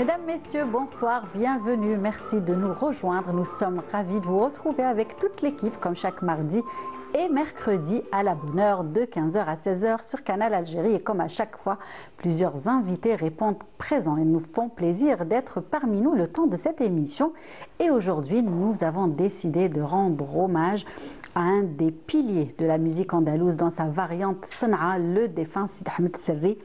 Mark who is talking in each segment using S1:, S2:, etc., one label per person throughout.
S1: Mesdames, Messieurs, bonsoir, bienvenue, merci de nous rejoindre. Nous sommes ravis de vous retrouver avec toute l'équipe comme chaque mardi et mercredi à la bonne heure de 15h à 16h sur Canal Algérie. Et comme à chaque fois, plusieurs invités répondent présents et nous font plaisir d'être parmi nous le temps de cette émission. Et aujourd'hui, nous avons décidé de rendre hommage à un des piliers de la musique andalouse dans sa variante Sanaa, le défunt Sidi Ahmed Serri.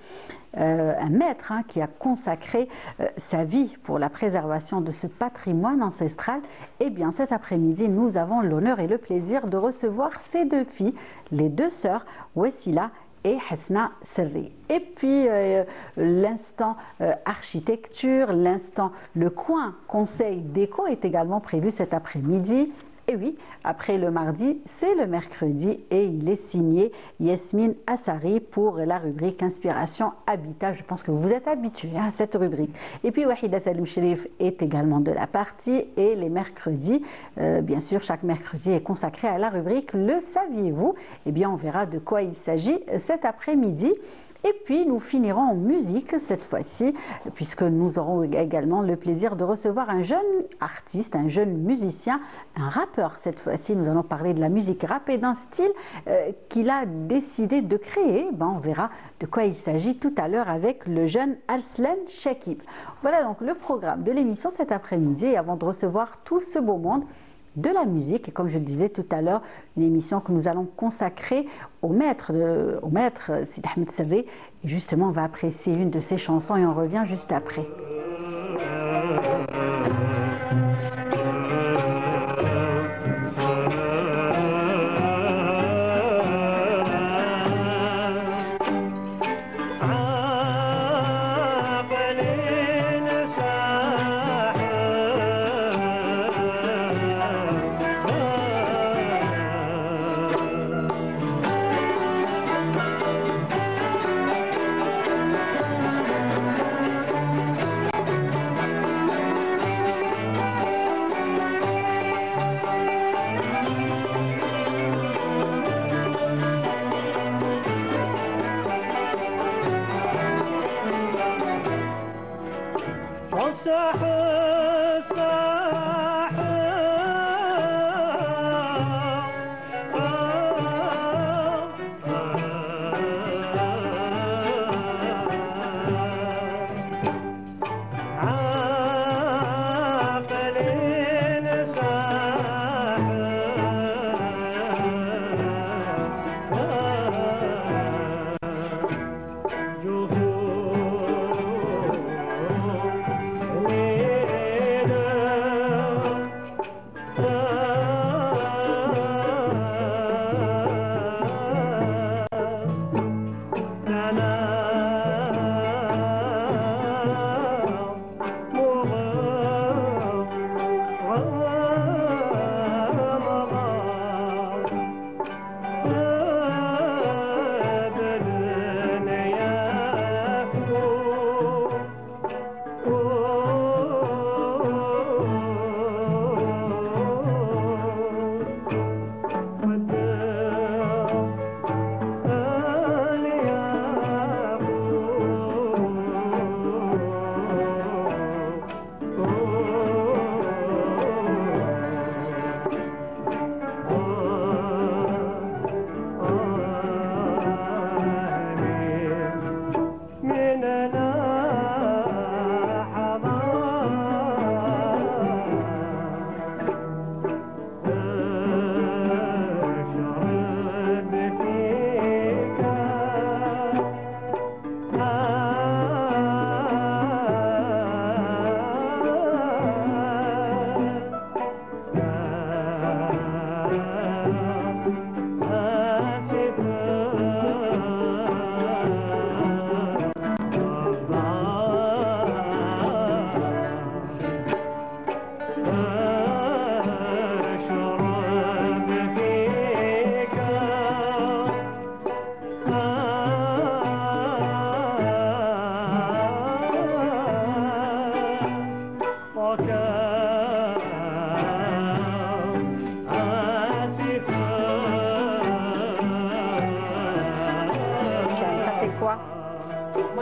S1: Un maître qui a consacré sa vie pour la préservation de ce patrimoine ancestral. Et bien cet après-midi, nous avons l'honneur et le plaisir de recevoir ces deux filles, les deux sœurs, Wessila et Hasna Serri. Et puis l'instant architecture, l'instant le coin conseil déco est également prévu cet après-midi. Et oui, après le mardi, c'est le mercredi et il est signé Yasmine Assari pour la rubrique Inspiration Habitat. Je pense que vous êtes habitués à cette rubrique. Et puis Wahida Salim Chérif est également de la partie et les mercredis, bien sûr, chaque mercredi est consacré à la rubrique Le saviez-vous? Eh bien, on verra de quoi il s'agit cet après-midi. Et puis nous finirons en musique cette fois-ci, puisque nous aurons également le plaisir de recevoir un jeune artiste, un jeune musicien, un rappeur cette fois-ci. Nous allons parler de la musique rap et d'un style qu'il a décidé de créer. On verra de quoi il s'agit tout à l'heure avec le jeune Arslan Shakib. Voilà donc le programme de l'émission cet après-midi. Et avant de recevoir tout ce beau monde de la musique, et comme je le disais tout à l'heure, une émission que nous allons consacrer au maître Sidi Ahmed Serri. Et justement, on va apprécier une de ses chansons et on revient juste après.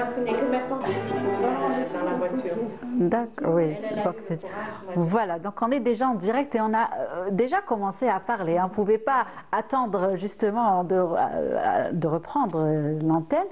S2: m'a sonné que maintenant. Dans la voiture.
S1: D'accord, oui. Voilà, donc on est déjà en direct et on a déjà commencé à parler. On ne pouvait pas attendre justement de reprendre l'antenne.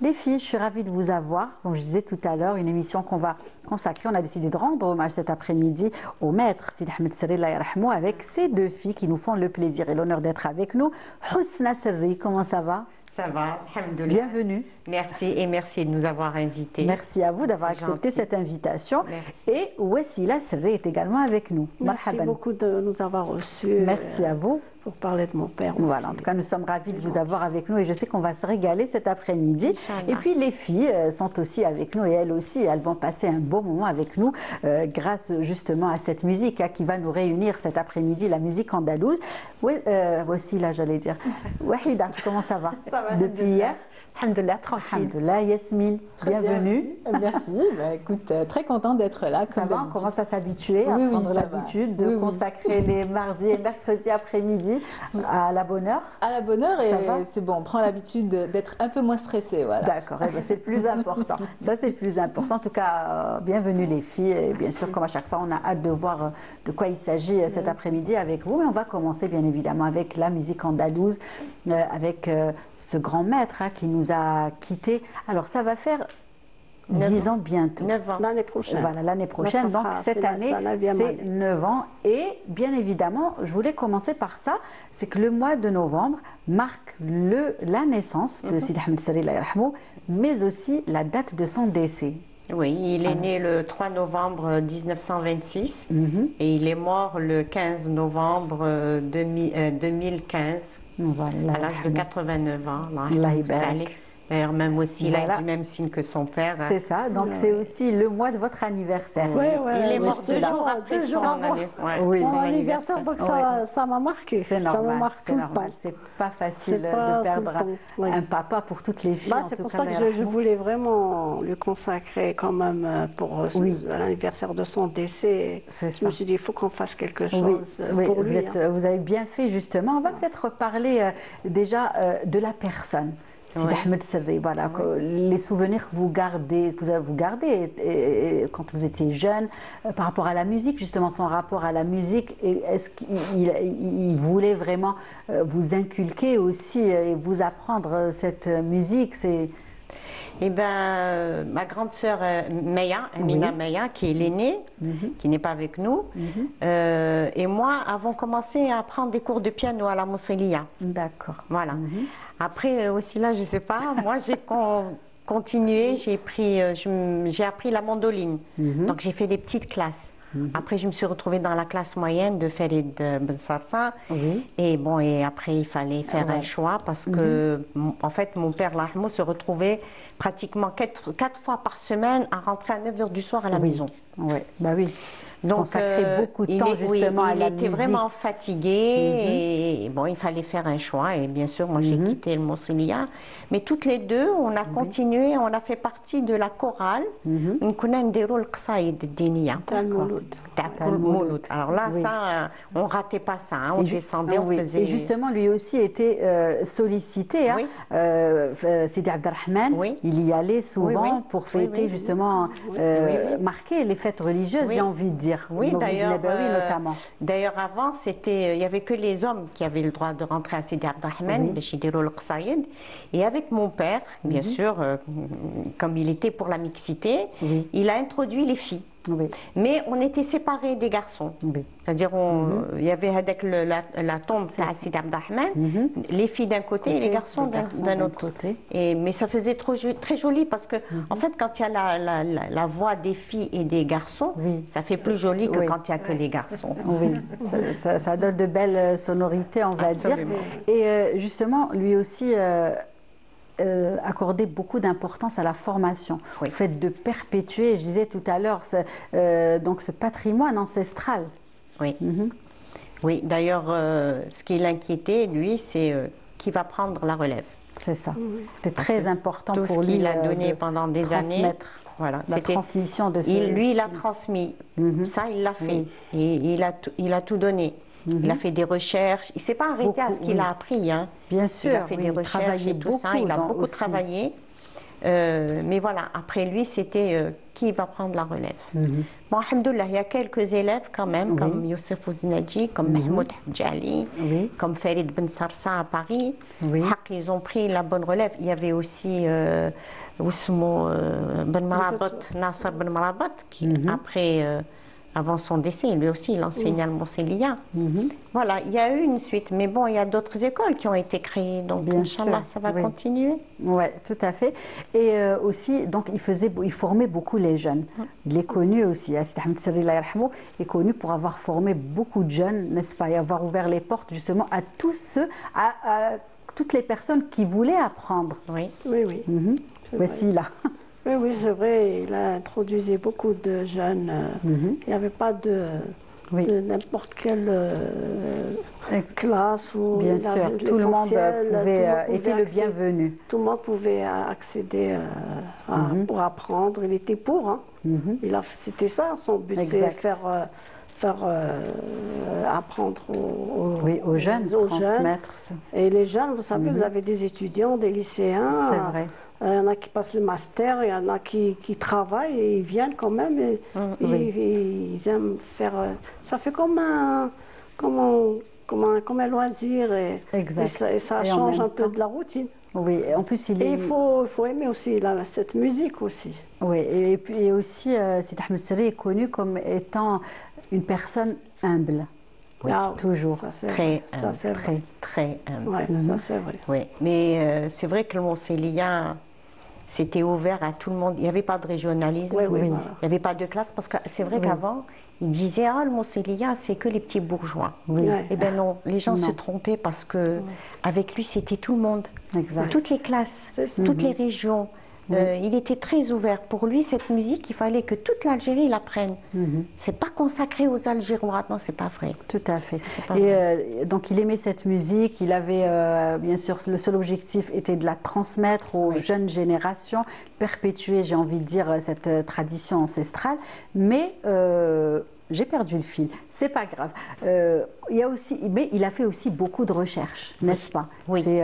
S1: Les filles, je suis ravie de vous avoir. Comme je disais tout à l'heure, une émission qu'on va consacrer. On a décidé de rendre hommage cet après-midi au maître Sidi Ahmed Serri, Allah yarhamou, avec ces deux filles qui nous font le plaisir et l'honneur d'être avec nous. Husna Serri, comment ça va?
S2: Ça va, alhamdoulilah.
S1: Bienvenue.
S2: Merci et merci de nous avoir invités.
S1: Merci à vous d'avoir accepté cette invitation.
S2: Merci.
S1: Et Wassila Serri est également avec nous.
S3: Merci beaucoup de nous avoir reçus.
S1: Merci à vous.
S3: Pour parler de mon père.
S1: Voilà, en tout cas, nous sommes ravis de vous avoir avec nous et je sais qu'on va se régaler cet après-midi. Et puis, les filles sont aussi avec nous et elles aussi, elles vont passer un beau moment avec nous grâce justement à cette musique qui va nous réunir cet après-midi, la musique andalouse. Voici là, j'allais dire. Wahida, comment ça va?
S4: Ça va.
S1: Depuis hier?
S4: Alhamdoulilah, tranquille.
S1: Alhamdoulilah, Yasmine, bienvenue.
S4: Merci, écoute, très contente d'être là.
S1: Ça va, on commence à s'habituer, à prendre l'habitude de consacrer les mardis et mercredis après-midi à la bonne heure.
S4: À la bonne heure, et c'est bon, on prend l'habitude d'être un peu moins stressé. Voilà.
S1: D'accord, c'est le plus important. Ça, c'est le plus important. En tout cas, bienvenue les filles. Et bien sûr, comme à chaque fois, on a hâte de voir de quoi il s'agit cet après-midi avec vous. Mais on va commencer bien évidemment avec la musique andalouse, avec ce grand maître qui nous a quittés. Alors, ça va faire 10 ans bientôt.
S2: 9 ans.
S3: L'année prochaine.
S1: Voilà, l'année prochaine. Donc, cette année, c'est 9 ans. Et bien évidemment, je voulais commencer par ça, c'est que le mois de novembre marque la naissance de Sidi Ahmed Serri, Allah yarhamou, mais aussi la date de son décès.
S2: Oui, il est né le 3 novembre 1926 et il est mort le 15 novembre 2015.
S1: Voilà,
S2: à l'âge de 89 ans.
S1: Allah yabarak.
S2: D'ailleurs, même aussi, il a du même signe que son père.
S1: C'est ça, donc c'est aussi le mois de votre anniversaire.
S2: Il est mort 2 jours après son
S3: anniversaire, donc ça m'a marqué.
S1: C'est normal,
S3: ça me marque
S1: c'est normal. C'est pas facile de perdre un papa pour toutes les filles.
S3: C'est pour ça que je voulais vraiment lui consacrer quand même pour l'anniversaire de son décès. Je me suis dit, il faut qu'on fasse quelque chose pour lui.
S1: Vous avez bien fait justement. On va peut-être parler déjà de la personne. Sidi Ahmed Serri, voilà, les souvenirs que vous gardez quand vous étiez jeune, par rapport à la musique, justement son rapport à la musique, est-ce qu'il voulait vraiment vous inculquer aussi et vous apprendre cette musique?
S2: Eh bien, ma grande sœur Meya, Amina Meya, qui est l'aînée, qui n'est pas avec nous, et moi avons commencé à prendre des cours de piano à la Mousselia.
S1: D'accord.
S2: Voilà. Après aussi là, je ne sais pas, moi j'ai continué, j'ai appris la mandoline, donc j'ai fait des petites classes. Après, je me suis retrouvée dans la classe moyenne de Farid Ben Sarsa. Et bon, et après, il fallait faire un choix parce que, en fait, mon père, Lahmo, se retrouvait pratiquement 4 fois par semaine à rentrer à 9 h du soir à la maison.
S1: Oui, bah oui.
S2: Donc,
S1: consacrer beaucoup de temps justement à la musique.
S2: Il était vraiment fatigué et bon, il fallait faire un choix. Et bien sûr, moi, j'ai quitté le Mousselia. Mais toutes les deux, on a continué, on a fait partie de la chorale. On connaît le Qsaïd Diniya. Alors là, ça, on ratait pas ça. On descendait, on faisait...
S1: Et justement, lui aussi était sollicité. Sidi Abdelrahman, il y allait souvent pour fêter justement, marquer les fêtes religieuses, j'ai envie de dire.
S2: Oui, d'ailleurs,
S1: notamment.
S2: D'ailleurs, avant, il n'y avait que les hommes qui avaient le droit de rentrer à Sidi Abdelrahman, le Chidiro le Qsaïd. Et avec mon père, bien sûr, comme il était pour la mixité, il a introduit les filles. Mais on était séparés des garçons. C'est-à-dire, il y avait la tombe de Sidi Abdelrahman, les filles d'un côté et les garçons d'un autre côté. Mais ça faisait très joli parce que, en fait, quand il y a la voix des filles et des garçons, ça fait plus joli que quand il n'y a que les garçons.
S1: Oui, ça donne de belles sonorités, on va dire. Et justement, lui aussi... accorder beaucoup d'importance à la formation, au fait de perpétuer, je disais tout à l'heure, donc ce patrimoine ancestral.
S2: Oui, d'ailleurs, ce qui l'inquiétait, lui, c'est qui va prendre la relève.
S1: C'est ça. C'était très important pour lui.
S2: Tout ce qu'il a donné pendant des années.
S1: Voilà, la transmission de ce
S2: lui, il a transmis. Ça, il l'a fait. Et il a tout donné. Il a fait des recherches. Il ne s'est pas arrêté à ce qu'il a appris.
S1: Bien sûr.
S2: Il a fait des recherches et tout ça. Il a beaucoup travaillé. Mais voilà, après lui, c'était qui va prendre la relève. Bon, alhamdoulilah, il y a quelques élèves quand même, comme Youssef Ouznadji, comme Mahmoud Hadjali, comme Farid Ben Sarsa à Paris. Ils ont pris la bonne relève. Il y avait aussi Ben Marabot, Nasser Ben Marabot, qui après... avant son décès, lui aussi, il enseignait à Mousselia. Voilà, il y a eu une suite. Mais bon, il y a d'autres écoles qui ont été créées. Donc, Inch'Allah, ça va continuer.
S1: Oui, tout à fait. Et aussi, donc, il formait beaucoup les jeunes. Il est connu aussi. Sidi Ahmed Serri, Allah yarhamou, est connu pour avoir formé beaucoup de jeunes, n'est-ce pas, et avoir ouvert les portes justement à tous ceux, à toutes les personnes qui voulaient apprendre.
S3: Oui.
S1: Voici là.
S3: Oui, c'est vrai, il a introduit beaucoup de jeunes. Il n'y avait pas de n'importe quelle classe où
S1: bien sûr, tout le monde était le bienvenu.
S3: Tout le monde pouvait accéder pour apprendre. Il était pour. C'était ça son but, c'est faire apprendre
S1: aux jeunes, transmettre.
S3: Et les jeunes, vous savez, vous avez des étudiants, des lycéens.
S1: C'est vrai.
S3: Il y en a qui passent le master, il y en a qui travaillent et ils viennent quand même. Et ils aiment faire. Ça fait comme un loisir et ça change un peu de la routine.
S1: Oui, en plus
S3: il faut aimer aussi cette musique aussi.
S1: Oui, et puis aussi Sidi Ahmed Serri est connu comme étant une personne humble. Oui, toujours.
S2: Très humble.
S3: Oui, ça c'est vrai.
S2: Oui, mais c'est vrai que le Mousselia, c'était ouvert à tout le monde. Il n'y avait pas de régionalisme, il n'y avait pas de classe, parce que c'est vrai qu'avant, ils disaient « Ah, le Mousselia, c'est que les petits bourgeois ». Eh bien non, les gens se trompaient parce que avec lui, c'était tout le monde. Toutes les classes, toutes les régions. Il était très ouvert. Pour lui, cette musique, il fallait que toute l'Algérie l'apprenne. C'est pas consacré aux Algérois, non, c'est pas vrai.
S1: Tout à fait. Et donc, il aimait cette musique. Il avait, bien sûr, le seul objectif était de la transmettre aux jeunes générations, perpétuer, j'ai envie de dire, cette tradition ancestrale. Mais j'ai perdu le fil, c'est pas grave. Mais il a fait aussi beaucoup de recherches, n'est-ce pas? Sidi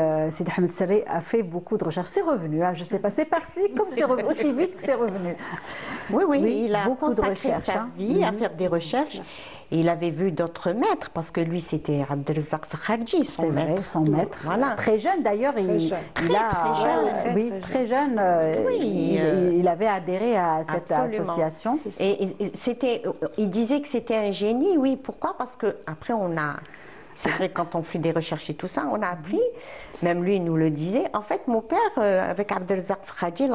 S1: Ahmed Serri a fait beaucoup de recherches. C'est revenu, je ne sais pas, c'est parti comme c'est revenu, aussi vite que c'est revenu.
S2: Oui, il a beaucoup de recherches, sa vie à faire des recherches. Et il avait vu d'autres maîtres, parce que lui, c'était Abdelrazak Fakharji, son maître.
S1: Son maître. Voilà. Très jeune d'ailleurs, très jeune, il avait adhéré à cette association.
S2: Et il disait que c'était un génie, oui. Pourquoi? Parce que après c'est vrai, quand on fait des recherches et tout ça, on a appris, même lui nous le disait, en fait mon père, avec Abdelrazak Fakharji,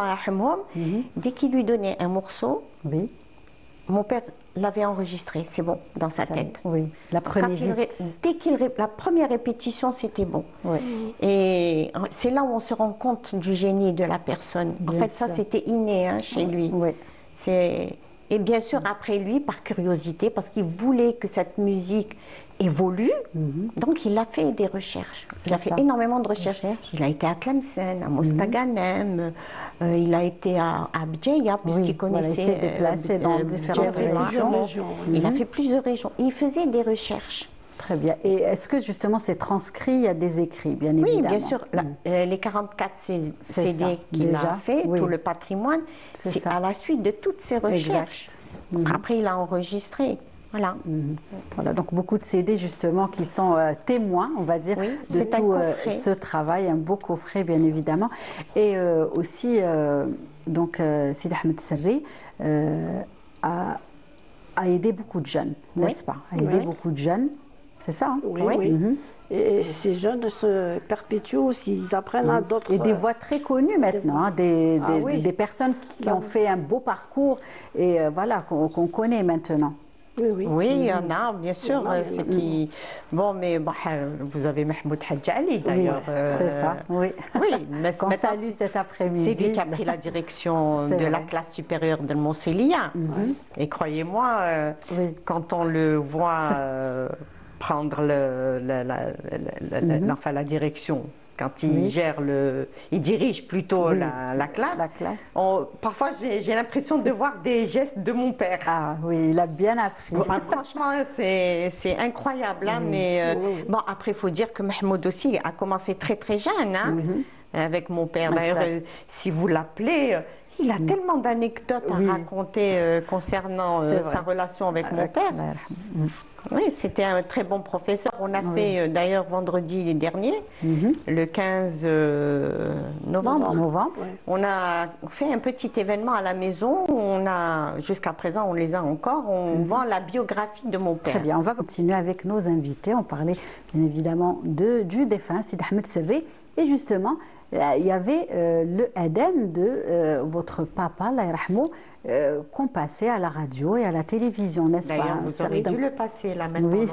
S2: dès qu'il lui donnait un morceau, mon père l'avait enregistré, c'est bon, dans sa tête.
S1: Oui, la
S2: première répétition, c'était bon. Et c'est là où on se rend compte du génie de la personne. En fait, ça, c'était inné chez lui. Et bien sûr, après lui, par curiosité, parce qu'il voulait que cette musique évolue, donc il a fait des recherches. Il a fait énormément de recherches. Il a été à Tlemcen, à Mostaganem, il a été à Abdjeya, puisqu'il connaissait...
S1: il s'est déplacé dans différentes régions.
S2: Il a fait plusieurs régions. Il faisait des recherches.
S1: Très bien. Et est-ce que justement c'est transcrit, il y a des écrits, bien évidemment?
S2: Oui, bien sûr. Les 44 CD qu'il a fait, tout le patrimoine, c'est à la suite de toutes ces recherches. Après, il a enregistré. Voilà.
S1: Voilà, donc beaucoup de CD justement qui sont témoins, on va dire, de tout ce travail, un beau coffret bien évidemment. Et aussi, donc Sidi Ahmed Serri a aidé beaucoup de jeunes, n'est-ce pas? A aidé beaucoup de jeunes, c'est ça?
S3: Oui. Et ces jeunes se perpétuent aussi, ils apprennent à d'autres...
S1: Et des voix très connues maintenant, des personnes qui ont fait un beau parcours et voilà, qu'on connaît maintenant.
S2: Oui, il y en a, bien sûr. Bon, mais vous avez Mahmoud Hadjali d'ailleurs.
S1: C'est ça, oui. Qu'on salue cet après-midi.
S2: C'est lui qui a pris la direction de la classe supérieure de Mousselia. Et croyez-moi, quand on le voit prendre la direction, quand il gère il dirige plutôt la classe. Parfois, j'ai l'impression de voir des gestes de mon père.
S1: Ah oui, il a bien appris.
S2: Franchement, c'est incroyable. Mais bon, après, il faut dire que Mahmoud aussi a commencé très très jeune. avec mon père. D'ailleurs, si vous l'appelez, il a tellement d'anecdotes à raconter concernant sa relation avec mon père. Oui, c'était un très bon professeur. On a fait d'ailleurs vendredi dernier, le 15 novembre. On a fait un petit événement à la maison. On a, jusqu'à présent, on les a encore. On vend la biographie de mon père.
S1: Très bien, on va continuer avec nos invités. On parlait bien évidemment du défunt Sidi Ahmed Serri. Et justement, il y avait le Aden de votre papa, Allah yarhamou, qu'on passait à la radio et à la télévision, n'est-ce pas?
S2: D'ailleurs, vous aurez dû le passer là maintenant.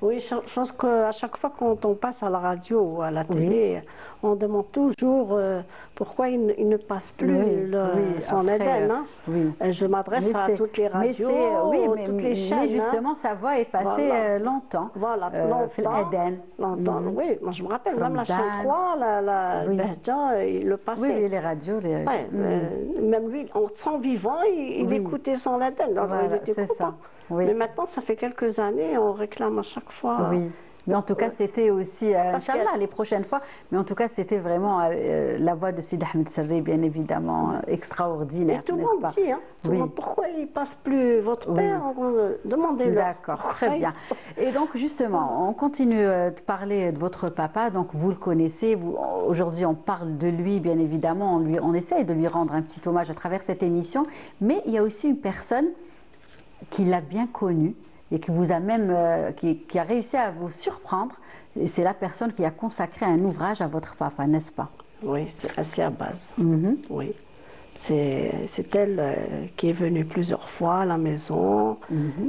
S3: Oui, je pense qu'à chaque fois quand on passe à la radio ou à la télé, on demande toujours pourquoi il ne passe plus son Aden. Je m'adresse à toutes les radios, toutes les chaînes.
S1: Mais justement, sa voix est passée longtemps.
S3: Voilà, longtemps. Oui, moi je me rappelle, même la chaîne 3, le Behja, il le passait.
S1: Oui, les radios.
S3: Même lui, en son vivant, il écoutait son Aden. Il était content. Mais maintenant, ça fait quelques années, on réclame à chaque fois.
S1: Oui, mais en tout cas, c'était aussi, Inch'Allah, les prochaines fois, mais en tout cas, c'était vraiment la voix de Sidi Ahmed Serri, bien évidemment, extraordinaire.
S3: Et tout le monde dit, tout le monde, pourquoi il ne passe plus votre père? Demandez-le.
S1: D'accord, très bien. Et donc, justement, on continue de parler de votre papa, donc vous le connaissez, aujourd'hui, on parle de lui, bien évidemment, on essaye de lui rendre un petit hommage à travers cette émission, mais il y a aussi une personne qui l'a bien connu et qui vous a même qui a réussi à vous surprendre, et c'est la personne qui a consacré un ouvrage à votre papa, n'est-ce pas?
S3: Oui, c'est Assia Baz. Oui, c'est elle qui est venue plusieurs fois à la maison.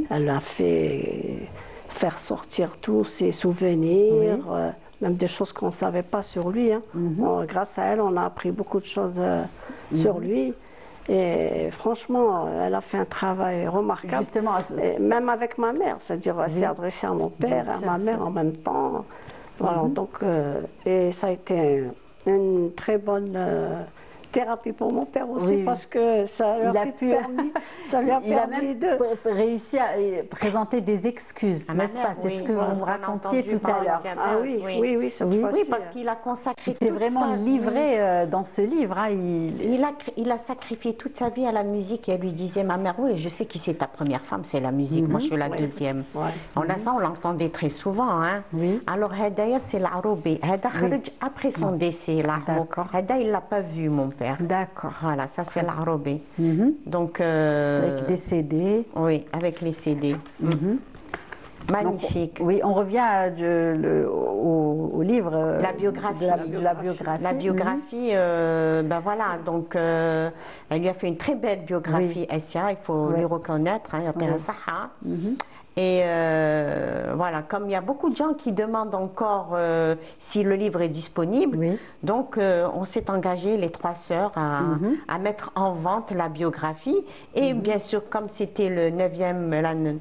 S3: Elle a fait faire sortir tous ses souvenirs, même des choses qu'on ne savait pas sur lui. Bon, grâce à elle, on a appris beaucoup de choses sur lui. Et franchement, elle a fait un travail remarquable. Justement, même avec ma mère, c'est-à-dire elle s'est adressée à mon père, à ma mère en même temps. Voilà, donc, et ça a été une très bonne thérapie pour mon père aussi, parce que ça lui a permis,
S1: il a même réussi à présenter des excuses, n'est-ce pas? C'est ce que vous me racontiez tout à l'heure.
S3: Ah oui,
S2: parce qu'il a consacré.
S1: C'est vraiment livré dans ce livre.
S2: Il a sacrifié toute sa vie à la musique, et elle lui disait, ma mère, oui, je sais qui c'est ta première femme, c'est la musique. Moi, je suis la deuxième. On l'entendait très souvent. Alors, Hedaya, c'est l'Arobi. Heda Kharij après son décès. Heda, il ne l'a pas vu, mon père.
S1: D'accord.
S2: Voilà, ça c'est l'Arobé. Donc,
S1: avec des CD.
S2: Oui, avec les CD. Magnifique.
S1: Donc, oui, on revient au livre.
S2: La biographie.
S1: La biographie.
S2: La biographie, ben voilà, donc elle lui a fait une très belle biographie, Assia, il faut lui reconnaître, Et voilà, comme il y a beaucoup de gens qui demandent encore si le livre est disponible, donc on s'est engagé, les trois sœurs, à mettre en vente la biographie. Et bien sûr, comme c'était le 9e,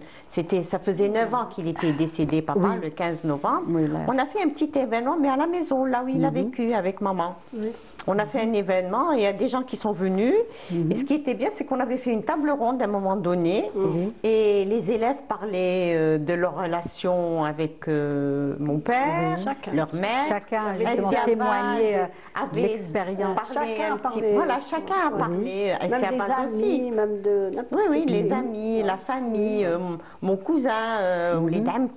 S2: ça faisait 9 ans qu'il était décédé, papa, le 15 novembre, on a fait un petit événement, mais à la maison, là où il a vécu avec maman. On a fait un événement et il y a des gens qui sont venus. Et ce qui était bien, c'est qu'on avait fait une table ronde à un moment donné. Et les élèves parlaient de leur relation avec mon père, leur mère.
S1: Chacun justement témoigné de l'expérience.
S2: Chacun a parlé.
S3: Même des amis, même de...
S2: Oui, les amis, la famille, mon cousin, ou les dames.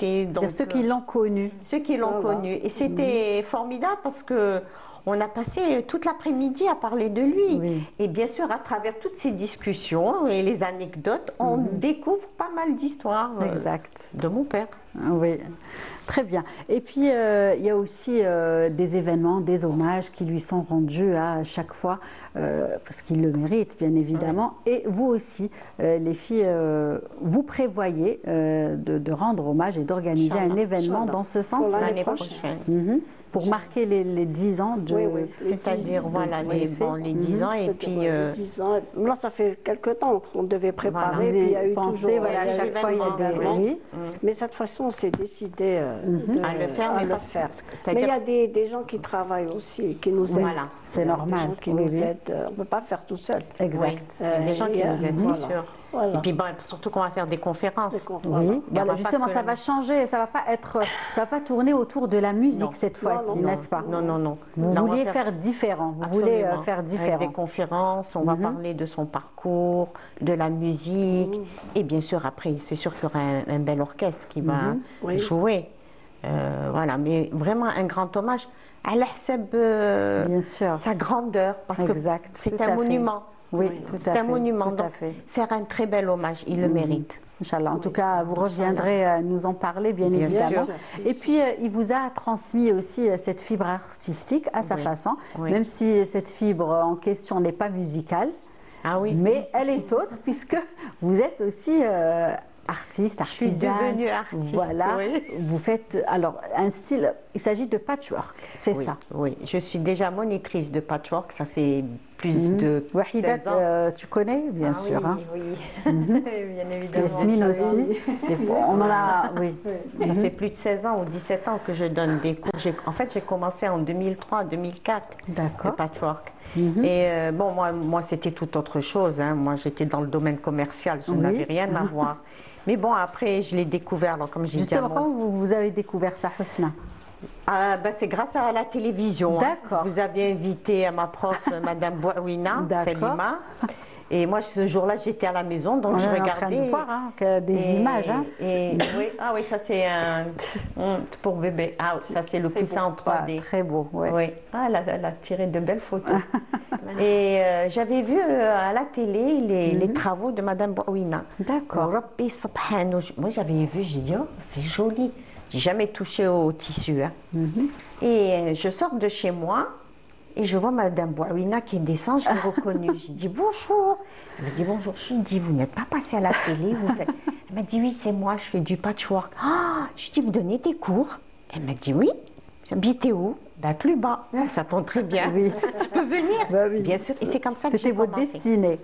S1: Ceux qui l'ont connu.
S2: Ceux qui l'ont connu. Et c'était formidable parce que on a passé toute l'après-midi à parler de lui. Et bien sûr, à travers toutes ces discussions et les anecdotes, on découvre pas mal d'histoires de mon père.
S1: Oui, très bien. Et puis, il y a aussi des événements, des hommages qui lui sont rendus à chaque fois, parce qu'il le mérite, bien évidemment. Et vous aussi, les filles, vous prévoyez de rendre hommage et d'organiser un événement dans ce sens
S2: l'année prochaine.
S1: Pour marquer les 10 ans de...
S2: C'est-à-dire, voilà, les 10 ans. Et puis...
S3: 10 ans. Là, ça fait quelques temps qu'on devait préparer, puis il y a eu toujours...
S1: à chaque fois, il y a des...
S3: Mais cette fois-ci, on s'est décidé
S2: à le faire.
S3: Mais il y a des gens qui travaillent aussi, qui nous aident.
S2: Voilà,
S1: c'est normal.
S3: Des gens qui nous aident. On ne peut pas faire tout seul.
S1: Exact.
S2: Des gens qui nous aident, c'est sûr.
S3: Voilà.
S2: Et puis bon, surtout qu'on va faire des conférences.
S1: Oui, voilà, justement, ça va changer, ça va pas tourner autour de la musique cette fois-ci, n'est-ce pas?
S2: Non, non, non.
S1: Vous vouliez faire différent, vous voulez faire différent.
S2: Avec des conférences, on va parler de son parcours, de la musique, et bien sûr après, c'est sûr qu'il y aura un bel orchestre qui va jouer. Voilà, mais vraiment un grand hommage à
S1: bien sûr,
S2: sa grandeur, parce que c'est un monument.
S1: Oui, tout à fait.
S2: C'est un monument,
S1: tout à
S2: donc
S1: fait.
S2: Faire un très bel hommage, il le mérite.
S1: Inch'Allah. En tout cas, vous reviendrez nous en parler, bien évidemment.
S2: Sûr.
S1: Et puis, il vous a transmis aussi cette fibre artistique à sa façon, même si cette fibre en question n'est pas musicale.
S2: Ah oui.
S1: Mais elle est autre, puisque vous êtes aussi artiste, artisane.
S2: Je suis devenue artiste.
S1: Voilà. Vous faites alors un style. Il s'agit de patchwork, c'est ça.
S2: Oui, je suis déjà monitrice de patchwork. Ça fait plus de
S1: 16 ans. Tu connais, bien sûr.
S2: Oui, bien évidemment.
S1: Yasmine aussi. On en a. Oui.
S2: Ça fait plus de 16 ans ou 17 ans que je donne des cours. En fait, j'ai commencé en 2003-2004.
S1: D'accord.
S2: Le patchwork. Et bon, moi c'était tout autre chose. Hein. Moi, j'étais dans le domaine commercial. Je n'avais rien à voir. Mais bon, après, je l'ai découvert. Donc, comme j'ai dit,
S1: justement, comment vous avez découvert ça, Husna?
S2: C'est grâce à la télévision.
S1: D'accord.
S2: Vous avez invité à ma prof, Madame Bouawina, Selima. Et moi, ce jour-là, j'étais à la maison, donc je regardais.
S1: En train de voir des images.
S2: Oui, ça c'est pour bébé. Ah, ça c'est le coussin en 3D.
S1: Très beau, oui.
S2: Ah, elle a tiré de belles photos. Et j'avais vu à la télé les travaux de Madame Bouawina.
S1: D'accord.
S2: Moi, j'avais vu, j'ai dit, oh, c'est joli. J'ai jamais touché au tissu. Hein. Et je sors de chez moi. Et je vois Madame Bouawina qui descend, je l'ai reconnue. J'ai dit bonjour. Elle m'a dit bonjour. Je lui ai dit, vous n'êtes pas passée à la télé, vous faites... Elle m'a dit oui, c'est moi, je fais du patchwork. Ah, je lui ai dit, vous donnez des cours? Elle m'a dit oui. J'habitais où? Ben, plus bas. Ça tombe très bien.
S1: Oui.
S2: Je peux venir?
S1: Oui.
S2: Bien sûr. Et c'est comme ça que j'ai
S1: commencé. C'était votre destinée.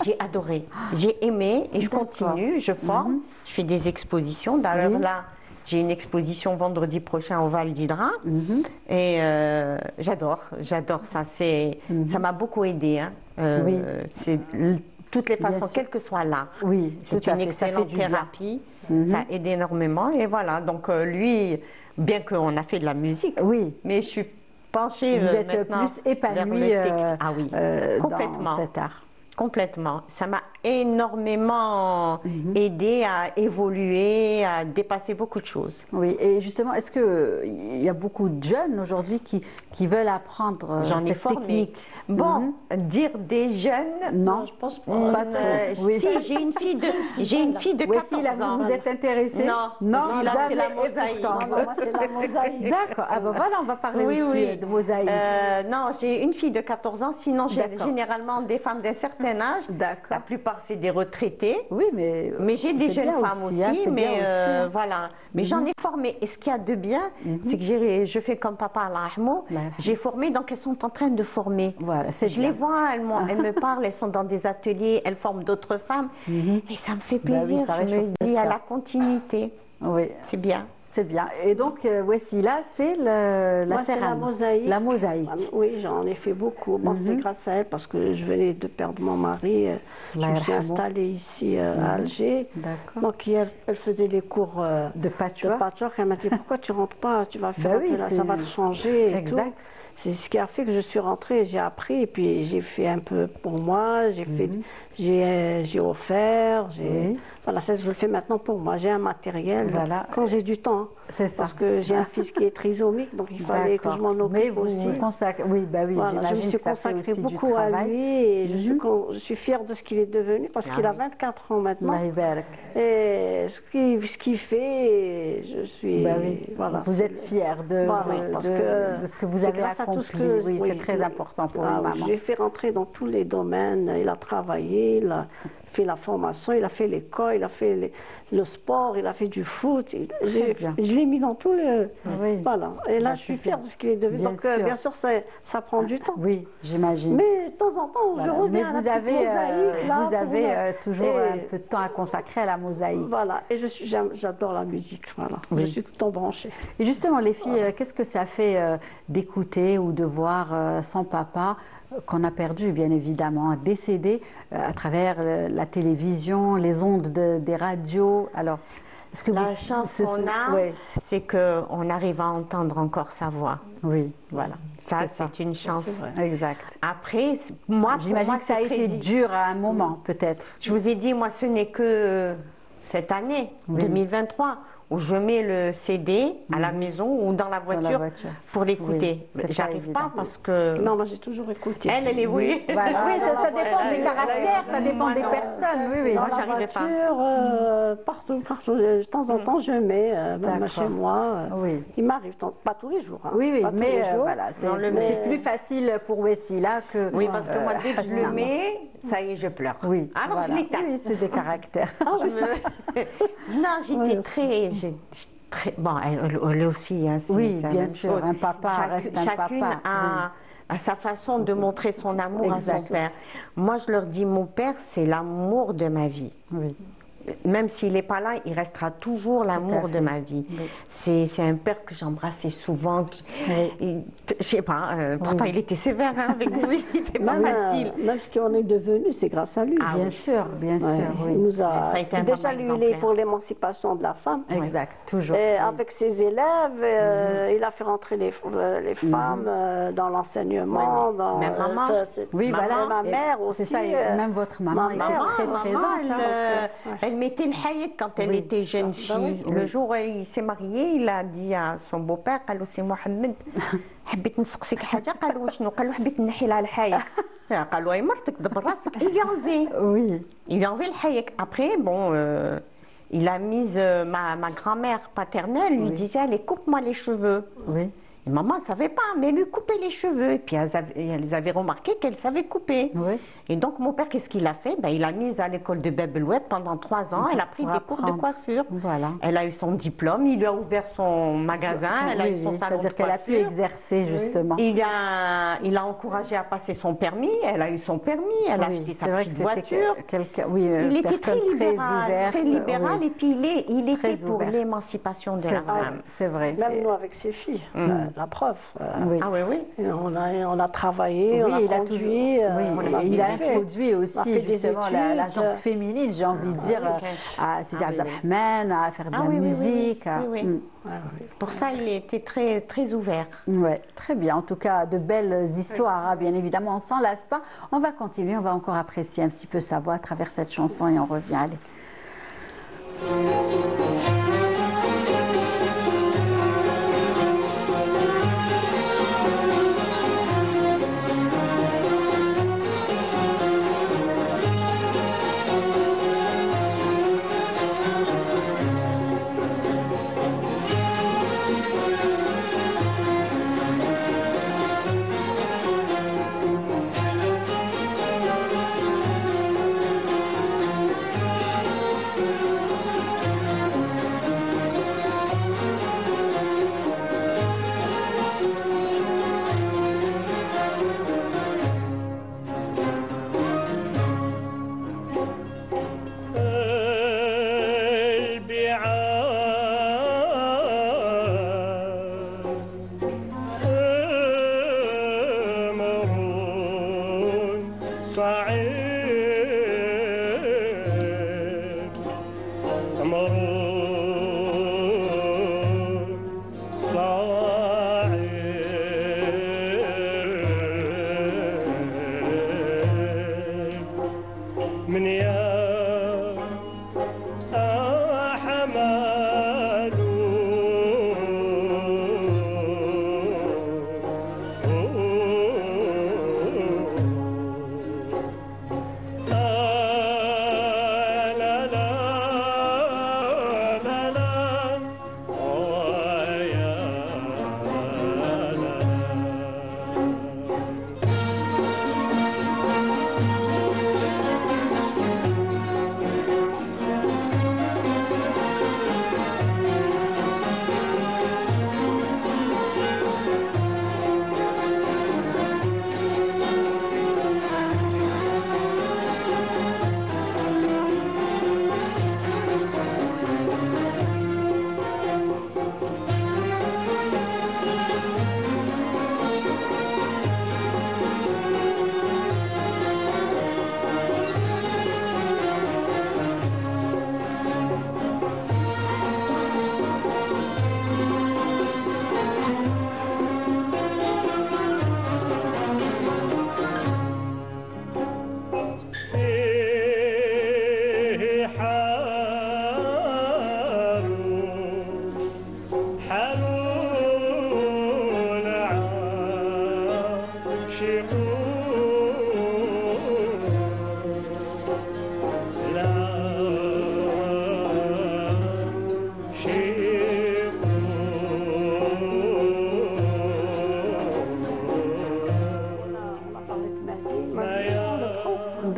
S2: J'ai adoré. J'ai aimé et je continue, je forme, je fais des expositions. D'ailleurs là, j'ai une exposition vendredi prochain au Val d'Hydra et j'adore ça. Ça m'a beaucoup aidé. Hein. C'est toutes les façons, quel que soit l'art.
S1: Oui,
S2: c'est une excellente thérapie. Ça aide énormément et voilà. Donc lui, bien qu'on a fait de la musique, mais je suis penchée.
S1: Vous êtes plus épanouie
S2: complètement
S1: dans cet art.
S2: Complètement. Ça m'a énormément aidé à évoluer, à dépasser beaucoup de choses.
S1: Oui, et justement, est-ce qu'il y a beaucoup de jeunes aujourd'hui qui veulent apprendre cette technique?
S2: Bon, dire des jeunes,
S1: non, je pense pas trop.
S2: Si, j'ai une fille de 14 ans.
S1: Vous êtes intéressée?
S2: Non, là, c'est la mosaïque.
S3: Moi, c'est la mosaïque.
S1: D'accord. Ah ben voilà, on va parler aussi de mosaïque.
S2: Non, j'ai une fille de 14 ans, sinon j'ai généralement des femmes d'un certain âge.
S1: D'accord.
S2: La plupart, c'est des retraités.
S1: Oui, mais
S2: j'ai des jeunes femmes aussi, voilà. Mais j'en ai formé. Et ce qu'il y a de bien, c'est que je fais comme papa à l'Ahmo. J'ai formé, donc elles sont en train de former.
S1: Voilà,
S2: je les vois, elles me parlent, elles sont dans des ateliers, elles forment d'autres femmes. Et ça me fait plaisir. Je me dis à la continuité.
S1: Oui.
S2: C'est bien.
S1: C'est bien. Et donc, Wessila, c'est la
S3: mosaïque.
S1: La mosaïque.
S3: Oui, j'en ai fait beaucoup. Bon, c'est grâce à elle parce que je venais de perdre mon mari. Je me suis installée ici à Alger.
S1: D'accord.
S3: Donc, elle faisait les cours
S1: de patchwork.
S3: Elle m'a dit, pourquoi tu ne rentres pas? Tu vas faire ça va te changer.
S1: Exact.
S3: C'est ce qui a fait que je suis rentrée, j'ai appris et puis j'ai fait un peu pour moi, j'ai offert, voilà, ça je le fais maintenant pour moi. J'ai un matériel,
S1: voilà.
S3: Quand j'ai du temps.
S1: C'est ça.
S3: Parce que j'ai un fils qui est trisomique, donc il fallait que je m'en occupe aussi.
S1: Voilà,
S3: je me suis consacrée beaucoup à lui et je suis fière de ce qu'il est devenu parce qu'il a 24 ans maintenant. Et ce qu'il fait, je suis...
S1: Voilà, vous êtes fière de ce que vous avez accompli. Oui, c'est très important pour une maman.
S3: J'ai fait rentrer dans tous les domaines. Il a travaillé, il a fait la formation, il a fait l'école, il a fait le sport, il a fait du foot. Je l'ai mis dans tout le... Voilà. Et là, je suis fière de ce qu'il est devenu. Donc, bien sûr, ça prend du temps.
S1: Oui, j'imagine.
S3: Mais de temps en temps, je reviens à la petite mosaïque.
S1: Vous avez toujours un peu de temps à consacrer à la mosaïque.
S3: Voilà. Et j'adore la musique. Voilà. Je suis tout le temps branchée.
S1: Et justement, les filles, qu'est-ce que ça fait d'écouter ou de voir son papa qu'on a perdu, bien évidemment, décédé à travers la télévision, les ondes des radios. Alors, est-ce que
S2: la chance qu'on a,
S1: ouais.
S2: c'est qu'on arrive à entendre encore sa voix.
S1: Oui,
S2: voilà. Ça, c'est une chance.
S1: Exact.
S2: Après, moi,
S1: j'imagine que ça a été dur à un moment, peut-être.
S2: Je vous ai dit, moi, ce n'est que cette année, 2023. Où je mets le CD à la maison ou dans la voiture, pour l'écouter.
S1: Oui,
S2: j'arrive pas parce que...
S3: Non, moi j'ai toujours écouté.
S2: Elle est oui.
S1: Voilà. Oui, ça dépend des caractères, ça dépend des personnes. Oui, oui.
S3: Dans la voiture, partout, de temps en temps je mets, même chez moi.
S1: Oui.
S3: Il m'arrive, pas tous les jours. Hein,
S1: oui, oui,
S3: pas
S1: mais voilà, c'est plus facile pour Wessila que...
S2: Oui, parce que moi, dès que je le mets, ça y est, je pleure.
S1: Oui.
S2: Alors voilà. Je l'éteins.
S1: Oui, c'est des caractères.
S2: Non, j'étais très... Bon, elle aussi, hein,
S1: oui, bien sûr, chose. Un papa reste un papa.
S2: Chacune a sa façon de montrer son amour à son père. Moi, je leur dis, mon père, c'est l'amour de ma vie. Oui. Même s'il n'est pas là, il restera toujours l'amour de ma vie. Oui. C'est un père que j'embrassais souvent. Je sais pas, pourtant il était sévère hein, avec nous, il n'était pas facile.
S3: Même ce qu'on est devenu, c'est grâce à lui.
S1: Ah, bien sûr, bien sûr. Oui.
S3: Il nous a déjà lui, il est pour l'émancipation de la femme.
S1: Exact, toujours.
S3: Et avec ses élèves, il a fait rentrer les femmes dans l'enseignement.
S2: Même maman.
S1: Oui, voilà.
S3: Ma mère aussi.
S1: C'est ça, même votre maman est très présente.
S2: Elle mettait le haïk quand elle était jeune fille. Le jour où il s'est marié, il a dit à son beau-père, قال له سي محمد حبيت نسقسيك حاجه قال له شنو قال له حبيت نحي لها الحايك قال له اي مرتك دبر راسك il lui a enlevé
S1: oui
S2: il lui a enlevé le haïk après bon il a mis ma grand-mère paternelle lui disait allez coupe-moi les cheveux oui. Et maman ne savait pas, mais lui coupait les cheveux. Et puis elles avaient remarqué qu'elle savait couper. Oui. Et donc mon père, qu'est-ce qu'il a fait? Il a mis à l'école de Bebelouette pendant 3 ans. Elle a pris des cours de coiffure. Voilà. Elle a eu son diplôme, il lui a ouvert son magasin, elle a eu son salon de coiffure. C'est-à-dire
S1: qu'elle a pu exercer justement.
S2: Il a encouragé à passer son permis, elle a eu son permis, elle a acheté sa petite voiture. Il était très libéral, et puis il était pour l'émancipation de la femme.
S1: C'est vrai.
S3: Même nous avec ses filles. La preuve.
S2: Ah oui, oui.
S3: On a travaillé, on a conduit.
S1: Il a introduit aussi justement la gente féminine, j'ai envie de dire, à Sidi Abdelrahman, à faire de la musique.
S2: Pour ça, il était très, très ouvert.
S1: Oui, très bien. En tout cas, de belles histoires, bien évidemment, on ne s'en lasse pas. On va continuer, on va encore apprécier un petit peu sa voix à travers cette chanson et on revient. Allez.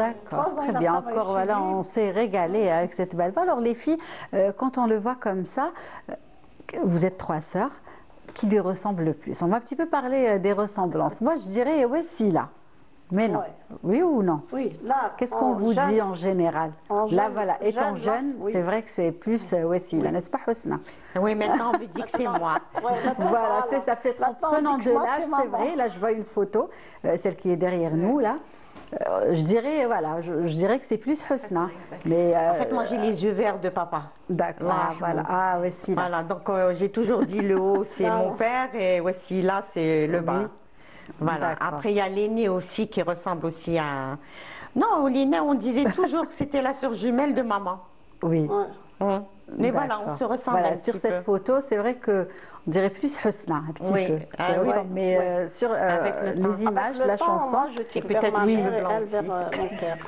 S1: D'accord, très bien. Encore, voilà, on s'est régalé avec cette belle. Alors, les filles, quand on le voit comme ça, vous êtes 3 sœurs, qui lui ressemblent le plus? On va un petit peu parler des ressemblances. Moi, je dirais Wassila. Mais non. Ouais. Oui ou non?
S3: Oui, là.
S1: Qu'est-ce qu'on vous dit en général? Là, voilà, étant jeune, oui. C'est vrai que c'est plus Wassila, n'est-ce pas, Husna?
S2: Oui, maintenant on me dit que c'est moi.
S1: Voilà, c'est ça. Peut-être en prenant de l'âge, c'est vrai. Là, je vois une photo, celle qui est derrière nous, là. Je dirais, voilà, je dirais que c'est plus Husna. Mais,
S2: en fait, moi, j'ai les yeux verts de papa.
S1: D'accord. Ah, voilà. Ah, Wassila.
S2: Voilà, donc j'ai toujours dit le haut, c'est mon père, et Wassila, c'est le bas. Voilà. Après, il y a l'aîné aussi qui ressemble aussi à... Non, l'aîné, on disait toujours que c'était la sœur jumelle de maman.
S1: Oui.
S2: Ouais. Mais voilà, on se ressemble un petit
S1: sur cette photo, c'est vrai que on dirait plus Husna, un petit peu. Oui. Mais sur les images, la chanson,
S3: c'est peut-être les cheveux blancs aussi.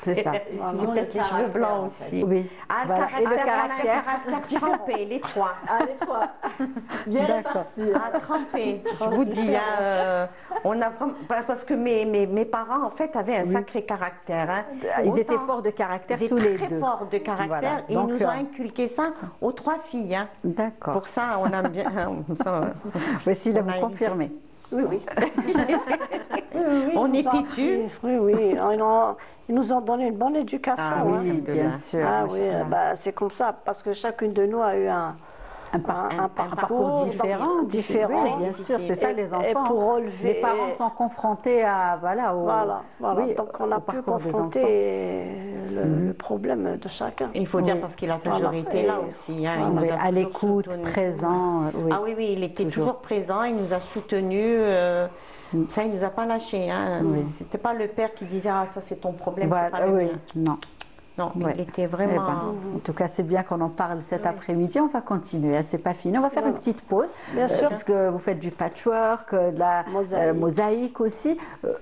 S1: C'est ça.
S2: C'est peut-être les cheveux blancs aussi.
S1: Oui.
S2: Voilà. Et le caractère trempé, les 3.
S4: Ah, les 3. Bien répartis.
S2: Ah, trempé. Je vous dis, on a vraiment... Parce que mes parents, en fait, avaient un sacré caractère. Hein.
S1: Ils étaient forts de caractère tous les deux.
S2: Très forts de caractère. Et ils nous ont inculqué ça aux 3 filles. Hein.
S1: D'accord.
S2: Pour ça, on aime bien...
S1: Voici, là, vous confirmez.
S3: Oui.
S2: On est têtus.
S3: Oui. Ils nous ont donné une bonne éducation.
S1: Ah oui, bien sûr.
S3: Ah oui, c'est comme ça, parce que chacune de nous a eu un parcours différent.
S1: Oui, bien sûr, c'est ça les enfants.
S3: Et pour relever...
S1: Les parents sont confrontés à... Voilà.
S3: Oui, donc on a pu confronter le problème de chacun.
S2: Il faut dire parce qu'il a toujours été là aussi. Hein, il nous a
S1: à l'écoute, présent.
S2: Oui, il était toujours présent, il nous a soutenus. Ça, il ne nous a pas lâchés. Hein. C'était pas le père qui disait « Ah, ça c'est ton problème, c'est pas le mien. »
S1: Non.
S2: Non, il était vraiment...
S1: en tout cas, c'est bien qu'on en parle cet après-midi. On va continuer, c'est pas fini. On va faire une petite pause, bien sûr, puisque vous faites du patchwork, de la mosaïque aussi.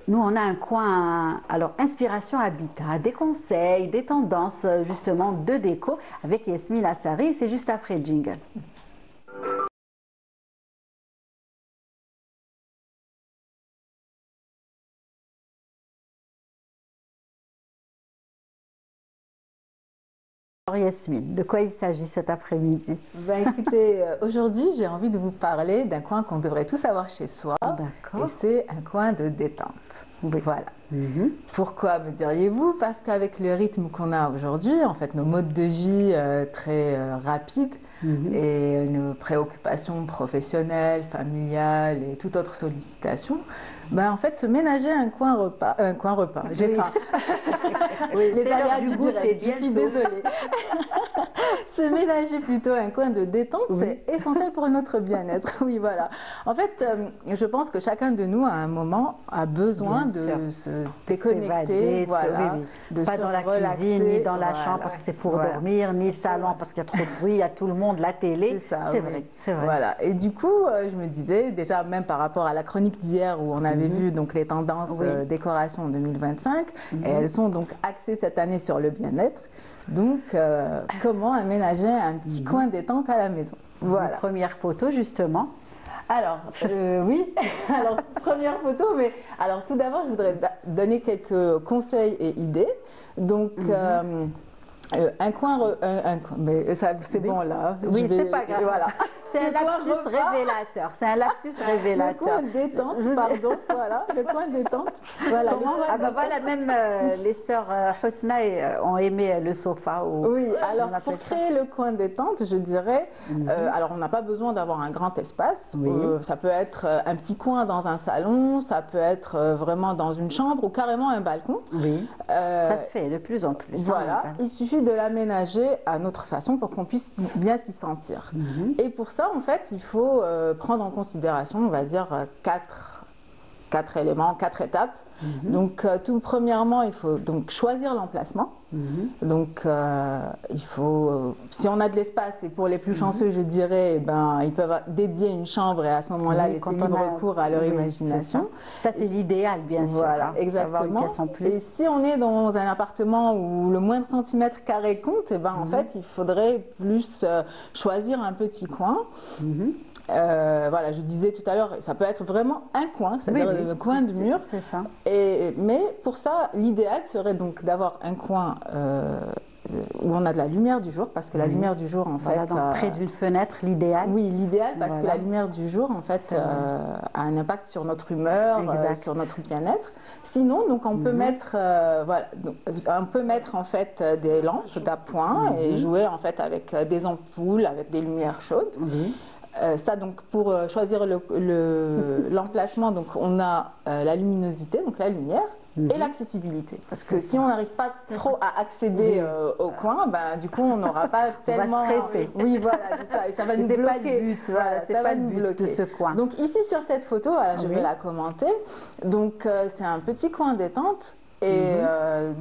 S1: Nous, on a un coin, alors, inspiration habitat, des conseils, des tendances, justement, de déco, avec Yasmine Assari. C'est juste après le jingle. Alors Yasmine, de quoi il s'agit cet après-midi?
S4: Écoutez, aujourd'hui j'ai envie de vous parler d'un coin qu'on devrait tous avoir chez soi. Et c'est un coin de détente. Voilà. Pourquoi, me diriez-vous? Parce qu'avec le rythme qu'on a aujourd'hui, en fait nos modes de vie très rapides, et nos préoccupations professionnelles, familiales et toute autre sollicitation, en fait se ménager un coin repas, j'ai faim. Les aléas du direct, je suis désolée. Se ménager plutôt un coin de détente, c'est essentiel pour notre bien-être. Oui, voilà. En fait, je pense que chacun de nous, à un moment, a besoin de se déconnecter, de
S1: pas
S4: se
S1: dans la cuisine, ni dans la chambre parce que c'est pour dormir, ni le salon parce qu'il y a trop de bruit, il y a tout le monde, la télé. C'est vrai.
S4: Voilà. Et du coup, je me disais, déjà même par rapport à la chronique d'hier où on avait vu donc les tendances décoration en 2025, et elles sont donc axées cette année sur le bien-être. Donc, comment aménager un petit coin détente à la maison?
S1: Voilà. Première photo, justement.
S4: Alors, oui, alors première photo, mais alors tout d'abord, je voudrais donner quelques conseils et idées. Donc, un coin, mais ça, c'est bon là.
S1: Oui, c'est pas grave.
S4: Voilà.
S1: C'est un lapsus révélateur. C'est un lapsus révélateur.
S4: Le coin détente, pardon. Voilà, le coin détente. Voilà.
S1: Voilà, même les sœurs Husna ont aimé le sofa.
S4: Oui, alors pour créer le coin détente, je dirais, alors on n'a pas besoin d'avoir un grand espace. Ça peut être un petit coin dans un salon, ça peut être vraiment dans une chambre ou carrément un balcon.
S1: Oui, ça se fait de plus en plus.
S4: Voilà, il suffit de l'aménager à notre façon pour qu'on puisse bien s'y sentir. Et pour ça, en fait, il faut prendre en considération, on va dire, quatre éléments, 4 étapes. Donc, tout premièrement, il faut donc choisir l'emplacement. Donc, il faut, si on a de l'espace, et pour les plus chanceux, je dirais, ils peuvent dédier une chambre et à ce moment-là, laisser libre cours à leur imagination.
S1: Ça, c'est l'idéal, bien sûr.
S4: Voilà, exactement. Et si on est dans un appartement où le moindre centimètre carré compte, en fait, il faudrait plus choisir un petit coin. voilà, je disais tout à l'heure, ça peut être vraiment un coin, c'est-à-dire un coin de mur.
S1: C'est ça.
S4: Mais pour ça, l'idéal serait donc d'avoir un coin où on a de la lumière du jour, parce que la lumière du jour, en fait...
S1: Donc près d'une fenêtre, l'idéal.
S4: Oui, l'idéal, parce que la lumière du jour, en fait, a un impact sur notre humeur, sur notre bien-être. Sinon, donc, on peut mettre, voilà, donc, on peut mettre, en fait, des lampes d'appoint et jouer, en fait, avec des ampoules, avec des lumières chaudes. Ça, donc, pour choisir l'emplacement, donc, on a la luminosité, donc la lumière, et l'accessibilité. Parce que si on n'arrive pas trop à accéder au coin, ben, du coup, on n'aura pas tellement...
S1: On va stresser.
S4: Oui, voilà, c'est ça. Et ça va nous bloquer.
S1: C'est pas le but, voilà, c'est pas le but de ce coin.
S4: Donc, ici, sur cette photo, voilà, je vais la commenter. Donc, c'est un petit coin détente. Et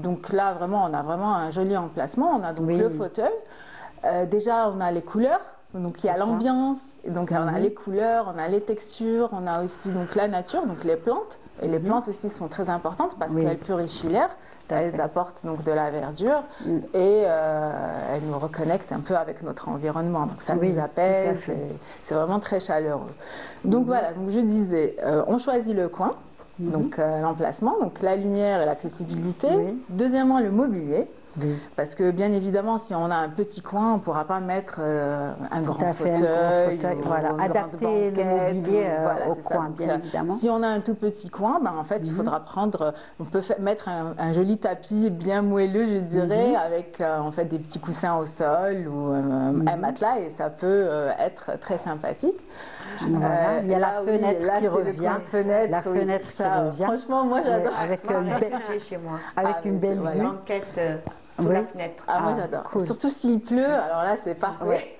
S4: donc là, vraiment, on a vraiment un joli emplacement. On a donc le fauteuil. Déjà, on a les couleurs. Donc, il y a l'ambiance. Donc, on a les couleurs, on a les textures, on a aussi donc, la nature, donc les plantes. Et les plantes aussi sont très importantes parce qu'elles purifient l'air, elles apportent donc de la verdure et elles nous reconnectent un peu avec notre environnement. Donc ça nous apaise, c'est vraiment très chaleureux. Donc voilà, donc je disais, on choisit le coin, donc l'emplacement, donc la lumière et l'accessibilité. Deuxièmement, le mobilier. Parce que bien évidemment, si on a un petit coin, on ne pourra pas mettre un grand fauteuil,
S1: voilà, adapter le mobilier au coin, bien évidemment.
S4: Si on a un tout petit coin, ben, en fait, il faudra prendre, on peut mettre un joli tapis bien moelleux, je dirais, avec en fait des petits coussins au sol ou un matelas, et ça peut être très sympathique.
S1: Voilà. Il y a la fenêtre qui revient. La fenêtre qui revient.
S4: Franchement, moi j'adore.
S1: Avec une belle vue.
S2: L'enquête sous la fenêtre.
S4: Moi j'adore. Cool. Surtout s'il pleut, alors là c'est parfait.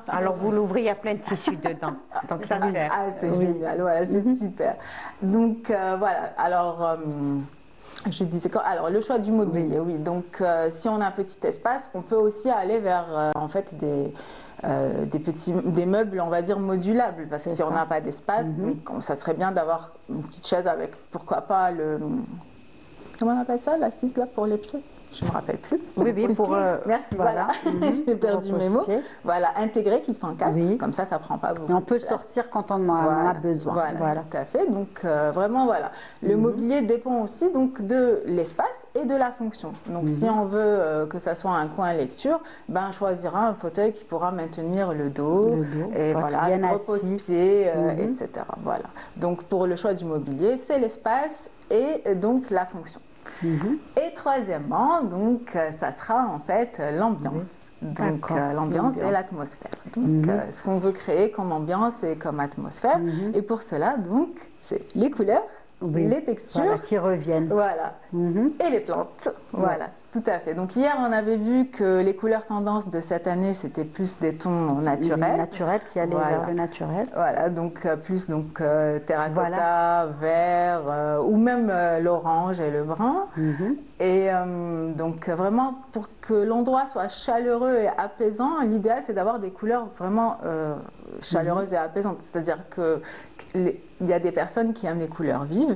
S2: Alors vous l'ouvrez, il y a plein de tissus dedans. Donc ça sert.
S4: C'est génial, voilà, c'est super. Donc voilà, alors... je disais quoi? Alors le choix du mobilier, Donc si on a un petit espace, on peut aussi aller vers en fait des meubles, on va dire modulables, parce que si on n'a pas d'espace, donc ça serait bien d'avoir une petite chaise avec, pourquoi pas comment on appelle ça, l'assise là pour les pieds? Je ne me rappelle plus. Merci, voilà. J'ai perdu mes mots. Voilà, intégré qui s'encasse, comme ça ne prend pas beaucoup.
S1: Et on peut le sortir quand on en a besoin.
S4: Voilà, tout à fait. Donc vraiment, voilà. Le mobilier dépend aussi donc, de l'espace et de la fonction. Donc si on veut que ça soit un coin lecture, ben, on choisira un fauteuil qui pourra maintenir le dos et voilà, le repose-pied, etc. Voilà. Donc pour le choix du mobilier, c'est l'espace et donc la fonction. Et troisièmement, donc, ça sera en fait l'ambiance. Donc l'ambiance et l'atmosphère. Donc ce qu'on veut créer comme ambiance et comme atmosphère. Et pour cela, donc, c'est les couleurs, les textures
S1: qui reviennent.
S4: Voilà. Et les plantes. Voilà. Tout à fait. Donc hier, on avait vu que les couleurs tendances de cette année, c'était plus des tons naturels.
S1: Naturels qui allaient vers le naturel.
S4: Voilà, donc plus terracotta, vert, ou même l'orange et le brun. Et donc vraiment, pour que l'endroit soit chaleureux et apaisant, l'idéal c'est d'avoir des couleurs vraiment chaleureuses et apaisantes. C'est-à-dire que il y a des personnes qui aiment les couleurs vives,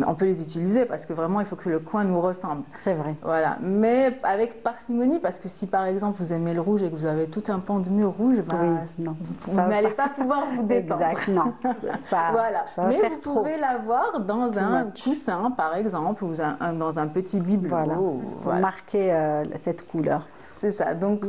S4: on peut les utiliser parce que vraiment il faut que le coin nous ressemble.
S1: C'est vrai.
S4: Voilà, mais avec parcimonie, parce que si par exemple vous aimez le rouge et que vous avez tout un pan de mur rouge, vous n'allez pas pouvoir vous détendre.
S1: Exact, non.
S4: Voilà, mais vous pouvez l'avoir dans un coussin par exemple, ou dans un petit bibelot.
S1: Pour marquer cette couleur.
S4: C'est ça, donc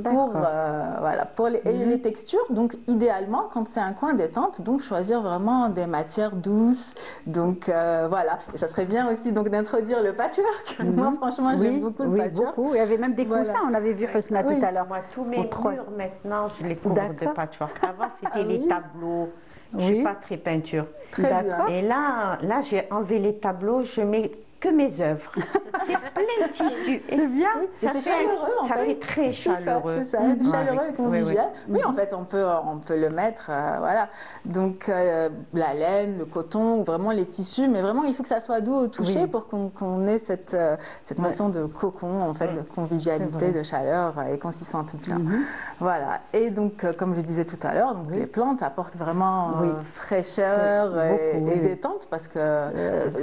S4: pour les textures, donc idéalement quand c'est un coin détente, donc choisir vraiment des matières douces, donc voilà, et ça serait bien aussi donc d'introduire le patchwork. Moi franchement j'aime beaucoup le patchwork.
S1: Beaucoup. Il y avait même des coussins, on avait vu Husna tout à l'heure.
S2: Moi tous mes murs maintenant je les couvre de patchwork. Avant c'était les tableaux, je ne suis pas très peinture.
S4: Très bien.
S2: Et là j'ai enlevé les tableaux, je mets que mes œuvres. C'est plein de tissus.
S4: C'est bien. C'est chaleureux en fait.
S2: Ça fait très chaleureux.
S4: C'est ça, chaleureux et convivial. Oui, en fait, on peut le mettre, voilà. Donc, la laine, le coton, ou vraiment les tissus, mais vraiment, il faut que ça soit doux au toucher pour qu'on ait cette notion de cocon, en fait, de convivialité, de chaleur et qu'on s'y sente bien. Voilà. Et donc, comme je disais tout à l'heure, donc les plantes apportent vraiment fraîcheur et détente parce que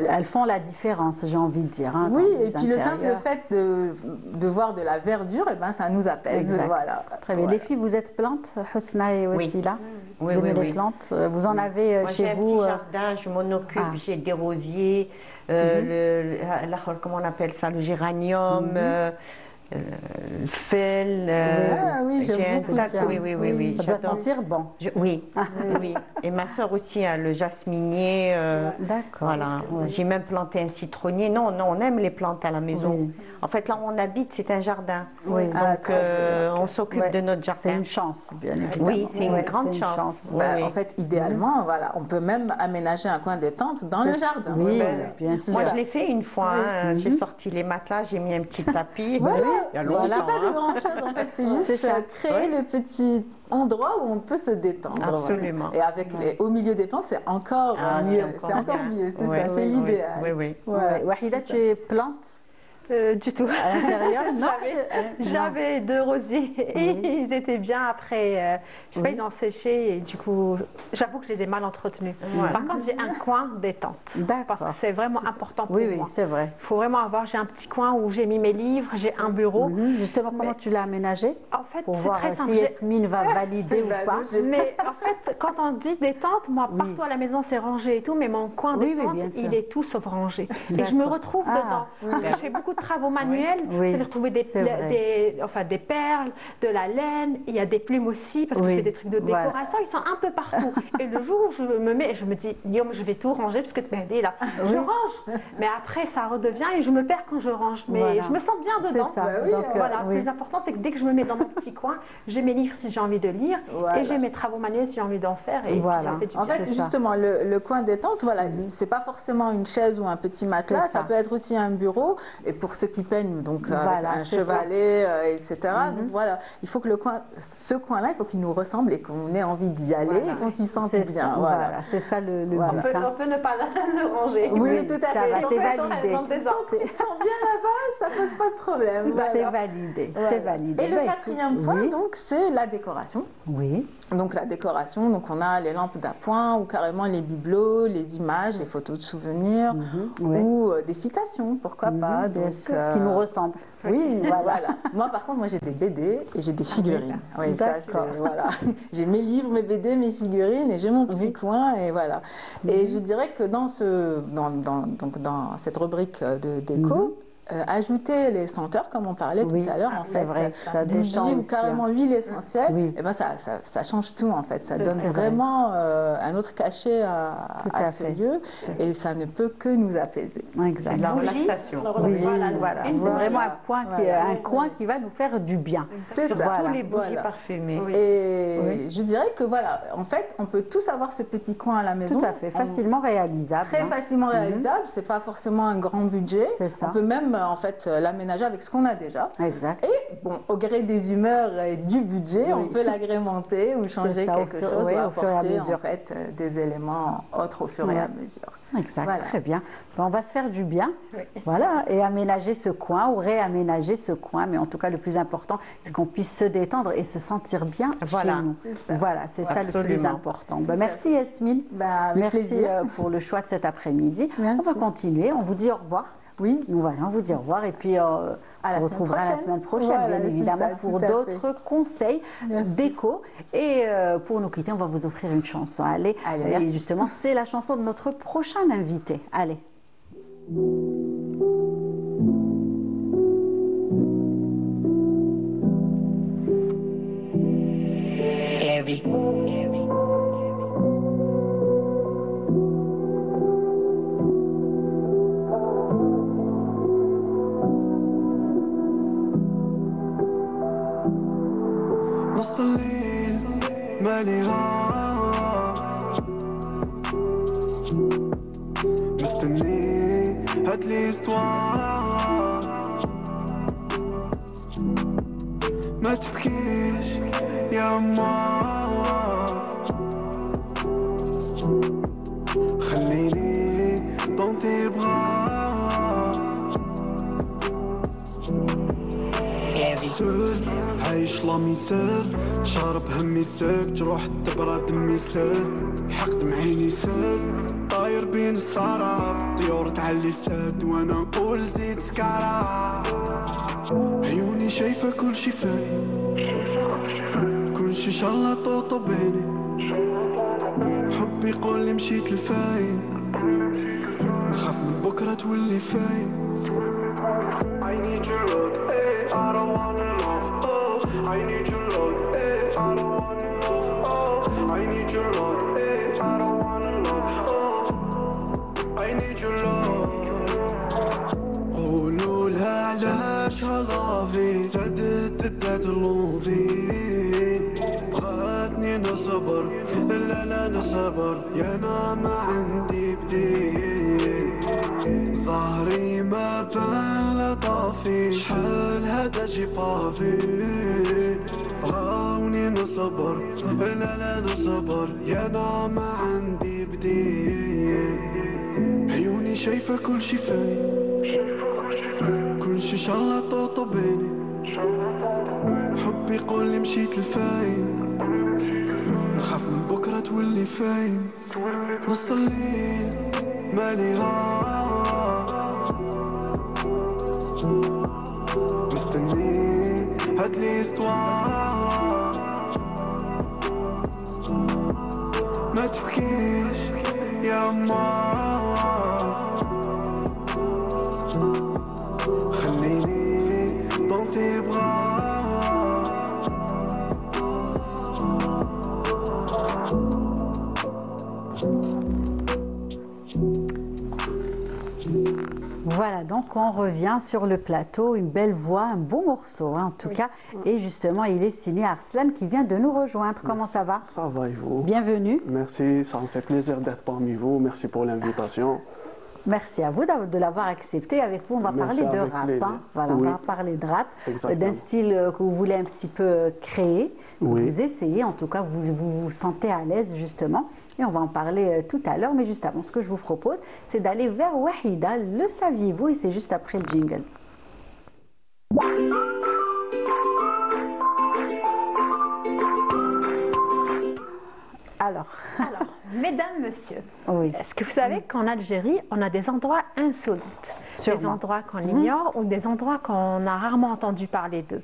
S1: elles font la différence, j'ai envie de dire.
S4: Oui, et puis le simple fait de voir de la verdure, et ben, ça nous apaise. Voilà.
S1: Très bien. Les filles, vous êtes plantes, Husna et Wassila? Vous aimez les plantes? Vous en avez
S2: Moi,
S1: chez vous?
S2: J'ai un petit jardin, je m'en occupe, j'ai des rosiers, comment on appelle ça, le géranium, le fel.
S4: Oui, j'aime beaucoup.
S2: Oui.
S1: Ça doit sentir bon.
S2: Oui. Et ma soeur aussi a le jasminier.
S1: D'accord.
S2: Voilà. J'ai même planté un citronnier. Non, on aime les plantes à la maison. Oui. En fait, là où on habite, c'est un jardin.
S1: Oui.
S2: Donc, on s'occupe de notre jardin.
S1: C'est une chance, bien évidemment.
S2: Oui, c'est une grande chance.
S4: En fait, idéalement, voilà, on peut même aménager un coin détente dans le jardin.
S1: Oui, bien sûr.
S2: Moi, je l'ai fait une fois. J'ai sorti les matelas, j'ai mis un petit tapis.
S4: Voilà. Il ne suffit pas de grand chose, en fait. C'est juste créer le petit endroit où on peut se détendre.
S2: Absolument.
S4: Et avec au milieu des plantes, c'est encore mieux. C'est encore mieux, c'est ça, c'est l'idéal.
S2: Oui.
S1: Wahida, tu plantes?
S5: Du tout.
S1: À l'intérieur, non.
S5: J'avais 2 rosiers et ils étaient bien après. Je sais pas, ils ont séché et du coup, j'avoue que je les ai mal entretenus. Par contre, j'ai un coin détente. Parce que c'est vraiment important pour moi.
S1: Oui, c'est vrai.
S5: Il faut vraiment avoir. J'ai un petit coin où j'ai mis mes livres, j'ai un bureau.
S1: Justement, comment tu l'as aménagé?
S5: En fait,
S1: pour
S5: c'est
S1: voir
S5: très simple.
S1: Si Yasmine va valider ou pas.
S5: Mais en fait, quand on dit détente, moi, partout à la maison, c'est rangé et tout, mais mon coin détente, il est tout sauf rangé. Et je me retrouve dedans. Parce que je fais beaucoup de travaux manuels, c'est de retrouver des perles, de la laine, il y a des plumes aussi, parce que je fais des trucs de décoration, ils sont un peu partout. Et le jour où je me mets, je me dis, Guillaume, je vais tout ranger, parce que là, je range. Mais après, ça redevient et je me perds quand je range. Mais je me sens bien dedans. Le plus important, c'est que dès que je me mets dans mon petit coin, j'ai mes livres si j'ai envie de lire, et j'ai mes travaux manuels si j'ai envie d'en faire. Et ça fait du bien.
S4: En fait, justement, le coin détente, c'est pas forcément une chaise ou un petit matelas, ça peut être aussi un bureau. Et pour ceux qui peignent, donc avec un chevalet, etc. Donc voilà, il faut que ce coin-là, il faut qu'il nous ressemble et qu'on ait envie d'y aller et qu'on s'y sente bien.
S1: Voilà, c'est ça le but.
S5: On peut ne pas le ranger.
S4: Oui, tout à fait.
S1: C'est validé.
S4: Tant que tu te sens bien là-bas, ça pose pas de problème.
S1: C'est validé. C'est validé.
S4: Et le quatrième point, donc, c'est la décoration.
S1: Oui.
S4: Donc la décoration, donc on a les lampes d'appoint ou carrément les bibelots, les images, les photos de souvenirs ou des citations, pourquoi pas. Donc,
S1: qui nous ressemblent.
S4: Oui, voilà. Moi, par contre, j'ai des BD et j'ai des figurines. Oui, ça, voilà. J'ai mes livres, mes BD, mes figurines et j'ai mon petit coin et voilà. Et je dirais que dans cette rubrique de déco, ajouter les senteurs, comme on parlait tout à l'heure, en fait,
S1: vrai, ça
S4: bougie ou carrément huile essentielle, et ben ça change tout en fait. Ça donne vraiment un autre cachet à ce lieu et ça ne peut que nous apaiser.
S1: Exactement.
S2: La relaxation.
S1: Voilà. C'est vraiment un coin qui va nous faire du bien.
S4: C'est ça.
S2: Surtout les bougies parfumées.
S4: Et je dirais que voilà, en fait, on peut tous avoir ce petit coin à la maison.
S1: Tout à fait, facilement réalisable.
S4: Très facilement réalisable. C'est pas forcément un grand budget. On peut même en fait l'aménager avec ce qu'on a déjà.
S1: Exact.
S4: Et bon, au gré des humeurs et du budget, on peut l'agrémenter ou changer quelque chose ou apporter en fait des éléments autres au fur et à mesure.
S1: Exact, très bien. On va se faire du bien, voilà, et aménager ce coin ou réaménager ce coin. Mais en tout cas, le plus important, c'est qu'on puisse se détendre et se sentir bien chez nous. Voilà, c'est ça le plus important. Merci Yasmine. Merci pour le choix de cet après-midi. On va continuer. On vous dit au revoir.
S4: Oui.
S1: Voilà, on vous dit au revoir et puis on se retrouvera la semaine prochaine, bien évidemment, pour d'autres conseils déco. Et pour nous quitter, on va vous offrir une chanson. Allez, et justement, c'est la chanson de notre prochain invité. Allez.
S6: نص الليل مالي راح مستني هاتلي استوار ما تبكيش يا أمار خليني طنطي بغار عايش لا ميسال شارب همي ساك جروح التبرة دمي سال حقد معيني سال طاير بين السراب ديور تعلي السد وانا نقول زيد سكارة عيوني شايفة كل شي فاين كل شي شالله طوطو بيني حبي يقول لي مشيت الفاين نخاف من بكرة تولي فاين I need your love, eh, I don't wanna love, oh I need your love, eh, I don't wanna love, oh I need your love, eh, I don't wanna love, oh I need your love قولوا لها علاش هالافي سدت الدات اللوفي بغاتني نصبر لا لا نصبر يا انا ما عندي بديل ظهري ما بان لا طافي شحال هذا جي بافي بغاوني نصبر لا لا نصبر يا انا ما عندي بديل عيوني شايفة كل شي فاين كل شي شالله طوطو بيني حبي يقول لي مشيت الفاين نخاف من بكرة تولي فاين نص الليل مالي مستني هاتلي استوار ما تبكيش يا أما خليني dans tes bras
S1: Voilà, donc on revient sur le plateau, une belle voix, un beau morceau hein, en tout cas. Et justement, il est signé Arslan qui vient de nous rejoindre. Comment ça va?
S7: Ça va et vous?
S1: Bienvenue.
S7: Merci, ça me fait plaisir d'être parmi vous. Merci pour l'invitation.
S1: Merci à vous de l'avoir accepté. Avec vous, on va parler de rap. Hein. Voilà, oui. On va parler de rap, d'un style que vous voulez un petit peu créer. Oui. Vous essayez, en tout cas, vous vous sentez à l'aise justement. Et on va en parler tout à l'heure. Mais juste avant, ce que je vous propose, c'est d'aller vers Wahida. Le saviez-vous? Et c'est juste après le jingle. Alors,
S5: mesdames, messieurs, est-ce que vous savez qu'en Algérie, on a des endroits insolites? Sûrement. Des endroits qu'on ignore ou des endroits qu'on a rarement entendu parler d'eux.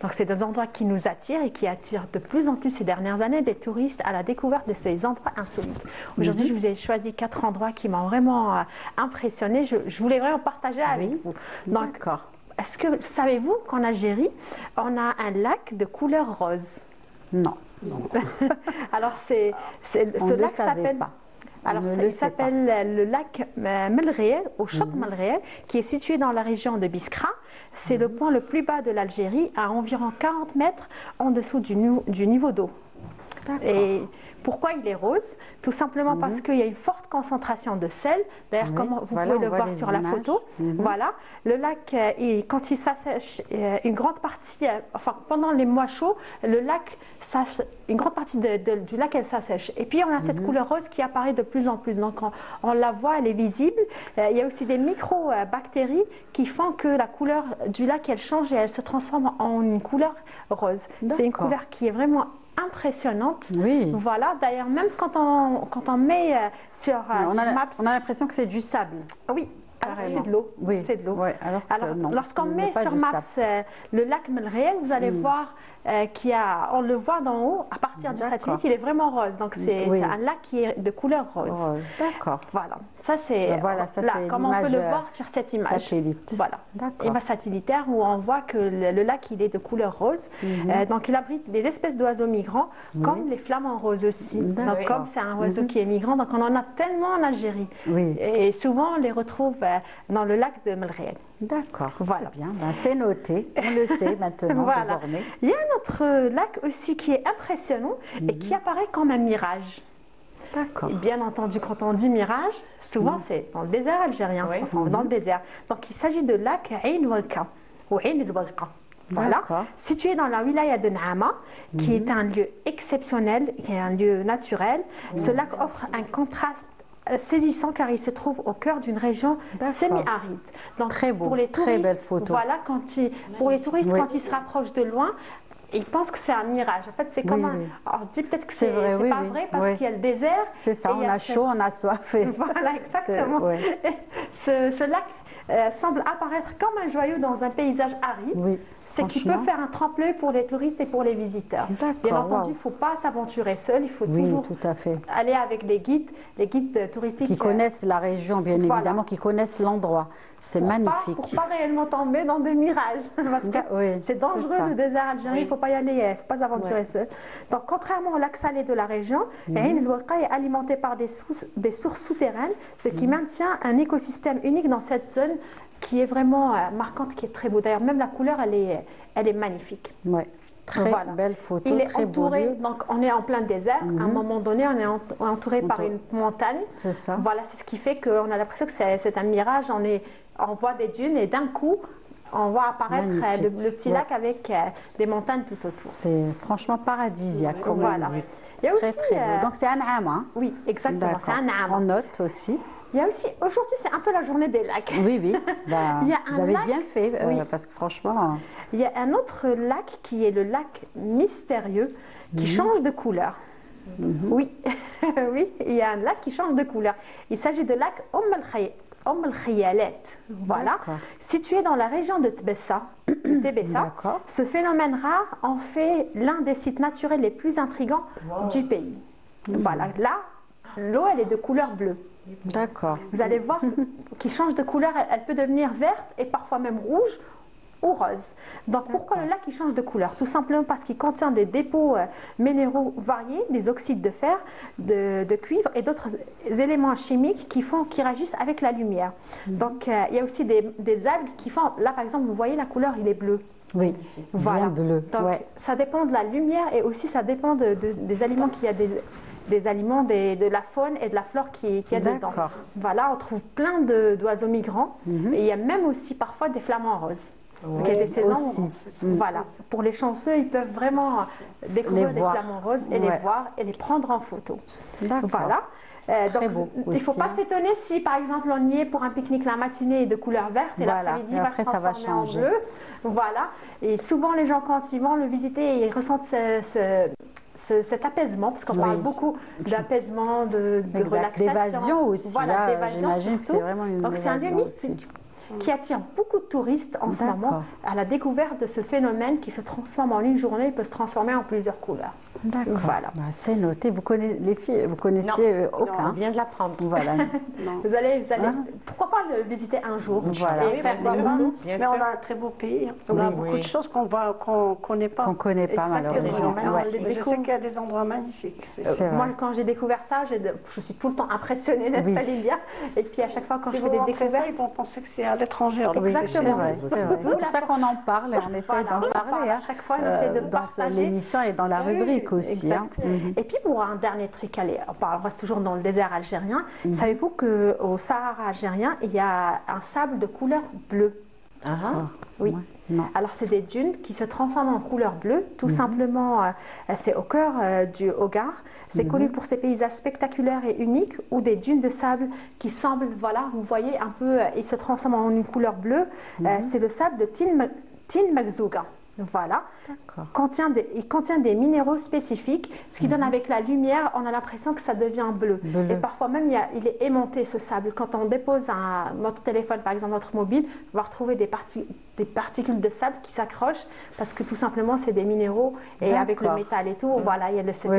S5: Donc, c'est des endroits qui nous attirent et qui attirent de plus en plus ces dernières années des touristes à la découverte de ces endroits insolites. Aujourd'hui, je vous ai choisi 4 endroits qui m'ont vraiment impressionné. Je voulais vraiment partager avec vous.
S1: D'accord.
S5: Est-ce que savez-vous qu'en Algérie, on a un lac de couleur rose?
S1: Non.
S5: Alors, ce lac s'appelle... Alors, il s'appelle le lac Melriel, au Chott Melriel, qui est situé dans la région de Biskra. C'est le point le plus bas de l'Algérie, à environ 40 mètres en dessous du niveau d'eau. Et pourquoi il est rose? Tout simplement parce qu'il y a une forte concentration de sel. D'ailleurs, comme vous pouvez le voir sur la photo, voilà, le lac, quand il s'assèche, une grande partie, enfin pendant les mois chauds, le lac, une grande partie du lac, elle s'assèche. Et puis on a cette couleur rose qui apparaît de plus en plus. Donc on la voit, elle est visible. Il y a aussi des micro-bactéries qui font que la couleur du lac, elle change et elle se transforme en une couleur rose. C'est une couleur qui est vraiment impressionnante.
S1: Oui.
S5: Voilà, d'ailleurs, même quand on met sur Maps...
S1: On a l'impression que c'est du sable.
S5: Oui, c'est de l'eau.
S1: Oui.
S5: C'est de l'eau.
S1: Ouais,
S5: alors lorsqu'on met sur Maps le lac Melriel, vous allez voir on le voit d'en haut, à partir du satellite, il est vraiment rose. Donc c'est un lac qui est de couleur rose.
S1: D'accord.
S5: Voilà, ça c'est comme on peut le voir sur cette image.
S1: Satellite.
S5: Voilà, image satellitaire où on voit que le lac il est de couleur rose. Donc il abrite des espèces d'oiseaux migrants, comme les flamants roses aussi. Donc comme c'est un oiseau qui est migrant, donc on en a tellement en Algérie. Et souvent on les retrouve dans le lac de Melriel.
S1: D'accord,
S5: voilà.
S1: Bien, c'est noté, on le sait maintenant désormais.
S5: Il y a un autre lac aussi qui est impressionnant et qui apparaît comme un mirage.
S1: D'accord.
S5: Bien entendu, quand on dit mirage, souvent c'est dans le désert algérien, enfin dans le désert. Donc il s'agit de lac Ain Walqa ou Ain el-Walqa. Voilà, situé dans la wilaya de Naama, qui est un lieu exceptionnel, qui est un lieu naturel. Ce lac offre un contraste saisissant car il se trouve au cœur d'une région semi-aride. Donc
S1: très beau,
S5: pour les touristes,
S1: très belle photo.
S5: Voilà, pour les touristes, quand ils se rapprochent de loin, ils pensent que c'est un mirage. En fait, c'est comme on se dit peut-être que c'est pas vrai parce qu'il y a le désert.
S1: C'est ça, on a chaud, on a soif.
S5: Voilà, exactement. Ce lac semble apparaître comme un joyau dans un paysage aride. Oui, c'est qu'il peut faire un tremplin pour les touristes et pour les visiteurs. Bien entendu, il ne faut pas s'aventurer seul, il faut toujours aller avec les guides touristiques.
S1: Qui connaissent la région, bien évidemment, qui connaissent l'endroit. C'est magnifique.
S5: Pour ne pas réellement tomber dans des mirages, parce que c'est dangereux le désert algérien, il ne faut pas y aller, il ne faut pas s'aventurer seul. Donc contrairement au lac salé de la région, Ain el-Ouaqa est alimenté par des sources souterraines, ce qui maintient un écosystème unique dans cette zone qui est vraiment marquante, qui est très beau. D'ailleurs, même la couleur, elle est magnifique.
S1: Ouais. Très belle photo.
S5: Il est entouré, donc on est en plein désert. À un moment donné, on est entouré par une montagne.
S1: C'est ça.
S5: Voilà, c'est ce qui fait qu'on a l'impression que c'est un mirage. On voit des dunes et d'un coup, on voit apparaître le petit lac avec des montagnes tout autour.
S1: C'est franchement paradisiaque, comme on dit.
S5: Il y a aussi,
S1: très beau. Donc c'est un am, hein?
S5: Oui, exactement, c'est un am.
S1: On note aussi.
S5: Il y a aussi, aujourd'hui, c'est un peu la journée des lacs.
S1: Oui, oui. Il y a vous avez bien fait, parce que franchement...
S5: Il y a un autre lac qui est le lac mystérieux, qui change de couleur. Oui, oui, il y a un lac qui change de couleur. Il s'agit de lac el Khayalet, voilà, situé dans la région de Tbessa. Ce phénomène rare en fait l'un des sites naturels les plus intrigants du pays. Voilà, là, l'eau, elle est de couleur bleue.
S1: D'accord.
S5: Vous allez voir qu'il change de couleur, elle peut devenir verte et parfois même rouge ou rose. Donc pourquoi le lac il change de couleur? Tout simplement parce qu'il contient des dépôts minéraux variés, des oxydes de fer, de cuivre et d'autres éléments chimiques qui réagissent avec la lumière. Donc il y a aussi des algues qui font, là par exemple vous voyez la couleur il est bleu.
S1: Oui,
S5: voilà.
S1: Bleu.
S5: Donc ça dépend de la lumière et aussi ça dépend des aliments qu'il y a des aliments, de la faune et de la flore qu'il y a dedans. Voilà, on trouve plein d'oiseaux migrants et il y a même aussi parfois des flamants roses. Donc, il y a des saisons, voilà. Pour les chanceux, ils peuvent vraiment découvrir des flamants roses et les voir et les prendre en photo. Voilà. Donc, il ne faut pas s'étonner si, par exemple, on y est pour un pique-nique la matinée de couleur verte et l'après-midi il va se transformer en bleu. Voilà. Et souvent, les gens, quand ils vont le visiter, ils ressentent cet apaisement, parce qu'on parle beaucoup d'apaisement, de relaxation.
S1: D'évasion aussi.
S5: Voilà, d'évasion surtout.
S1: Donc,
S5: c'est un lieu mystique qui attire beaucoup de touristes en ce moment à la découverte de ce phénomène qui se transforme en une journée, il peut se transformer en plusieurs couleurs.
S1: D'accord. Voilà. C'est noté. Vous connaissez, les filles, vous connaissiez aucun.
S2: On vient de l'apprendre.
S1: Voilà.
S5: Vous allez pourquoi pas le visiter un jour
S1: et
S5: faire des photos.
S3: Mais on a un très beau pays. On a beaucoup de choses qu'on ne connaît pas.
S1: Qu'on ne connaît pas malheureusement.
S3: Je sais qu'il y a des endroits magnifiques.
S5: Moi, quand j'ai découvert ça, je suis tout le temps impressionnée, n'est-ce pas, Lilia? Et puis à chaque fois, quand je fais des découvertes,
S3: ils vont penser que c'est à l'étranger.
S5: Exactement.
S1: C'est pour ça qu'on en parle et on essaie d'en parler.
S5: À chaque fois, on essaie de partager.
S1: Dans l'émission et dans la rubrique aussi.
S5: Et puis pour un dernier truc, on reste toujours dans le désert algérien. Savez-vous qu'au Sahara algérien, il y a un sable de couleur bleue? Oui.
S1: Non.
S5: Alors c'est des dunes qui se transforment en couleur bleue, tout simplement, c'est au cœur du Hogar. C'est connu pour ses paysages spectaculaires et uniques, ou des dunes de sable qui semblent, voilà, vous voyez un peu, ils se transforment en une couleur bleue. C'est le sable de Tin Maghzouga. Voilà, il contient des minéraux spécifiques, ce qui donne avec la lumière, on a l'impression que ça devient bleu. Et parfois même, il est aimanté ce sable. Quand on dépose notre téléphone, par exemple notre mobile, on va retrouver des particules de sable qui s'accrochent parce que tout simplement, c'est des minéraux et avec le métal et tout, voilà, il y a cet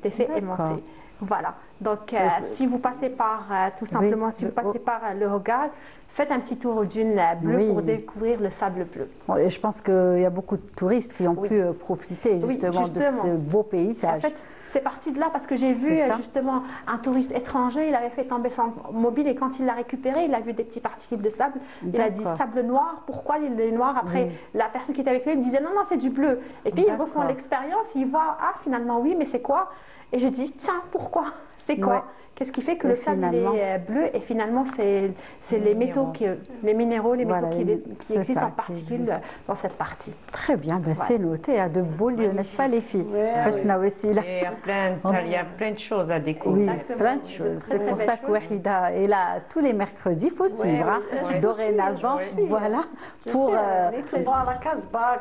S5: effet aimanté. Voilà, donc si vous passez par, tout simplement, si vous passez par le Hogar, faites un petit tour aux dunes bleues pour découvrir le sable bleu.
S1: Et je pense qu'il y a beaucoup de touristes qui ont pu profiter justement de ce beau paysage.
S5: En fait, c'est parti de là parce que j'ai vu justement un touriste étranger, il avait fait tomber son mobile et quand il l'a récupéré, il a vu des petits particules de sable. Il a dit sable noir, pourquoi il est noir? Après, la personne qui était avec lui me disait non, non, c'est du bleu. Et puis ils refont l'expérience, ils voient, ah finalement oui, mais c'est quoi? Et j'ai dit, tiens, pourquoi? C'est quoi? Qu'est-ce qui fait que le sable est bleu? Et finalement, c'est les métaux, les minéraux, les métaux qui existent en particules dans cette partie.
S1: Très bien, c'est noté, de beaux lieux, n'est-ce pas les filles?
S2: Il y a plein de choses à découvrir.
S1: Oui, plein de choses. C'est pour ça que Wahida est là tous les mercredis, il faut suivre. Dorénavant, voilà.
S3: Pour voir la Casbah,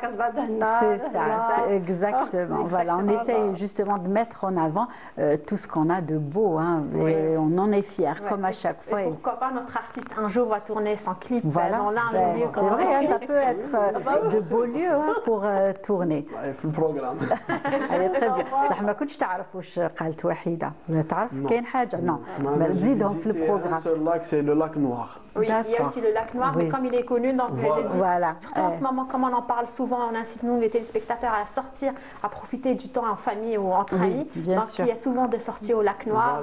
S1: c'est ça, exactement. Voilà, on essaye justement de mettre en avant avant tout ce qu'on a de beau. Hein, et on en est fiers, comme à chaque fois.
S5: Et pourquoi pas notre artiste un jour va tourner son clip
S1: voilà.
S5: dans l'un des lieux.
S1: C'est vrai, hein, ça peut être de beaux lieux hein, pour tourner.
S7: في البروغرام.
S1: très bien. صح ما كنتش تعرف واش قالت وحيدة. تعرف كاين حاجة؟ non. نزيدهم في البروغرام.
S7: Un lac, c'est le lac Noir.
S5: Oui, il y a aussi le lac Noir, mais comme il est connu, donc j'ai dit, surtout en ce moment, comme on en parle souvent, on incite nous, les téléspectateurs, à sortir, à profiter du temps en famille ou entre amis. Donc il y a souvent des sorties au lac Noir.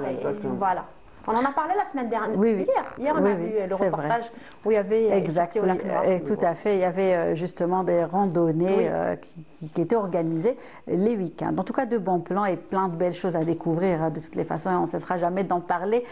S5: Voilà. On en a parlé la semaine dernière. Hier on a vu le reportage où il y avait
S1: exact, au lac Noir. Tout à fait. Il y avait justement des randonnées qui étaient organisées les week-ends. En tout cas, de bons plans et plein de belles choses à découvrir de toutes les façons. Et on ne cessera jamais d'en parler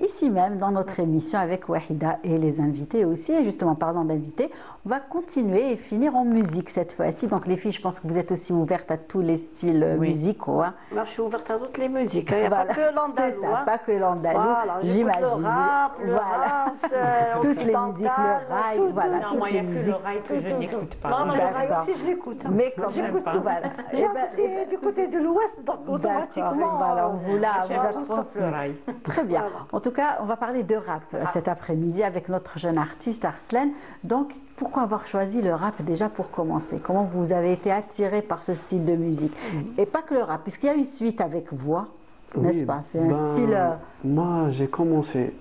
S1: ici même dans notre émission avec Wahida et les invités aussi. Et justement, parlant d'invités, on va continuer et finir en musique cette fois-ci. Donc les filles, je pense que vous êtes aussi ouvertes à tous les styles musicaux. Hein.
S3: Moi, je suis ouverte à toutes les musiques. Il n'y a pas que l'andalou.
S1: Hein. Pas que l'andalou.
S3: Voilà, j'imagine. Le rap, le house,
S1: toutes les musiques, le rail, voilà.
S2: Non, moi, il n'y a que le rail que je n'écoute pas.
S3: Non, mais le rail aussi, je l'écoute.
S1: Mais quand j'écoute tout, voilà.
S3: J'ai habité du côté de l'ouest, donc automatiquement.
S1: Voilà, on vous l'a
S2: le rail.
S1: Très bien. En tout cas, on va parler de rap cet après-midi avec notre jeune artiste Arslan. Donc, pourquoi avoir choisi le rap déjà pour commencer? Comment vous avez été attiré par ce style de musique? Et pas que le rap, puisqu'il y a une suite avec voix. N'est-ce pas? C'est un style.
S7: Moi, j'ai commencé.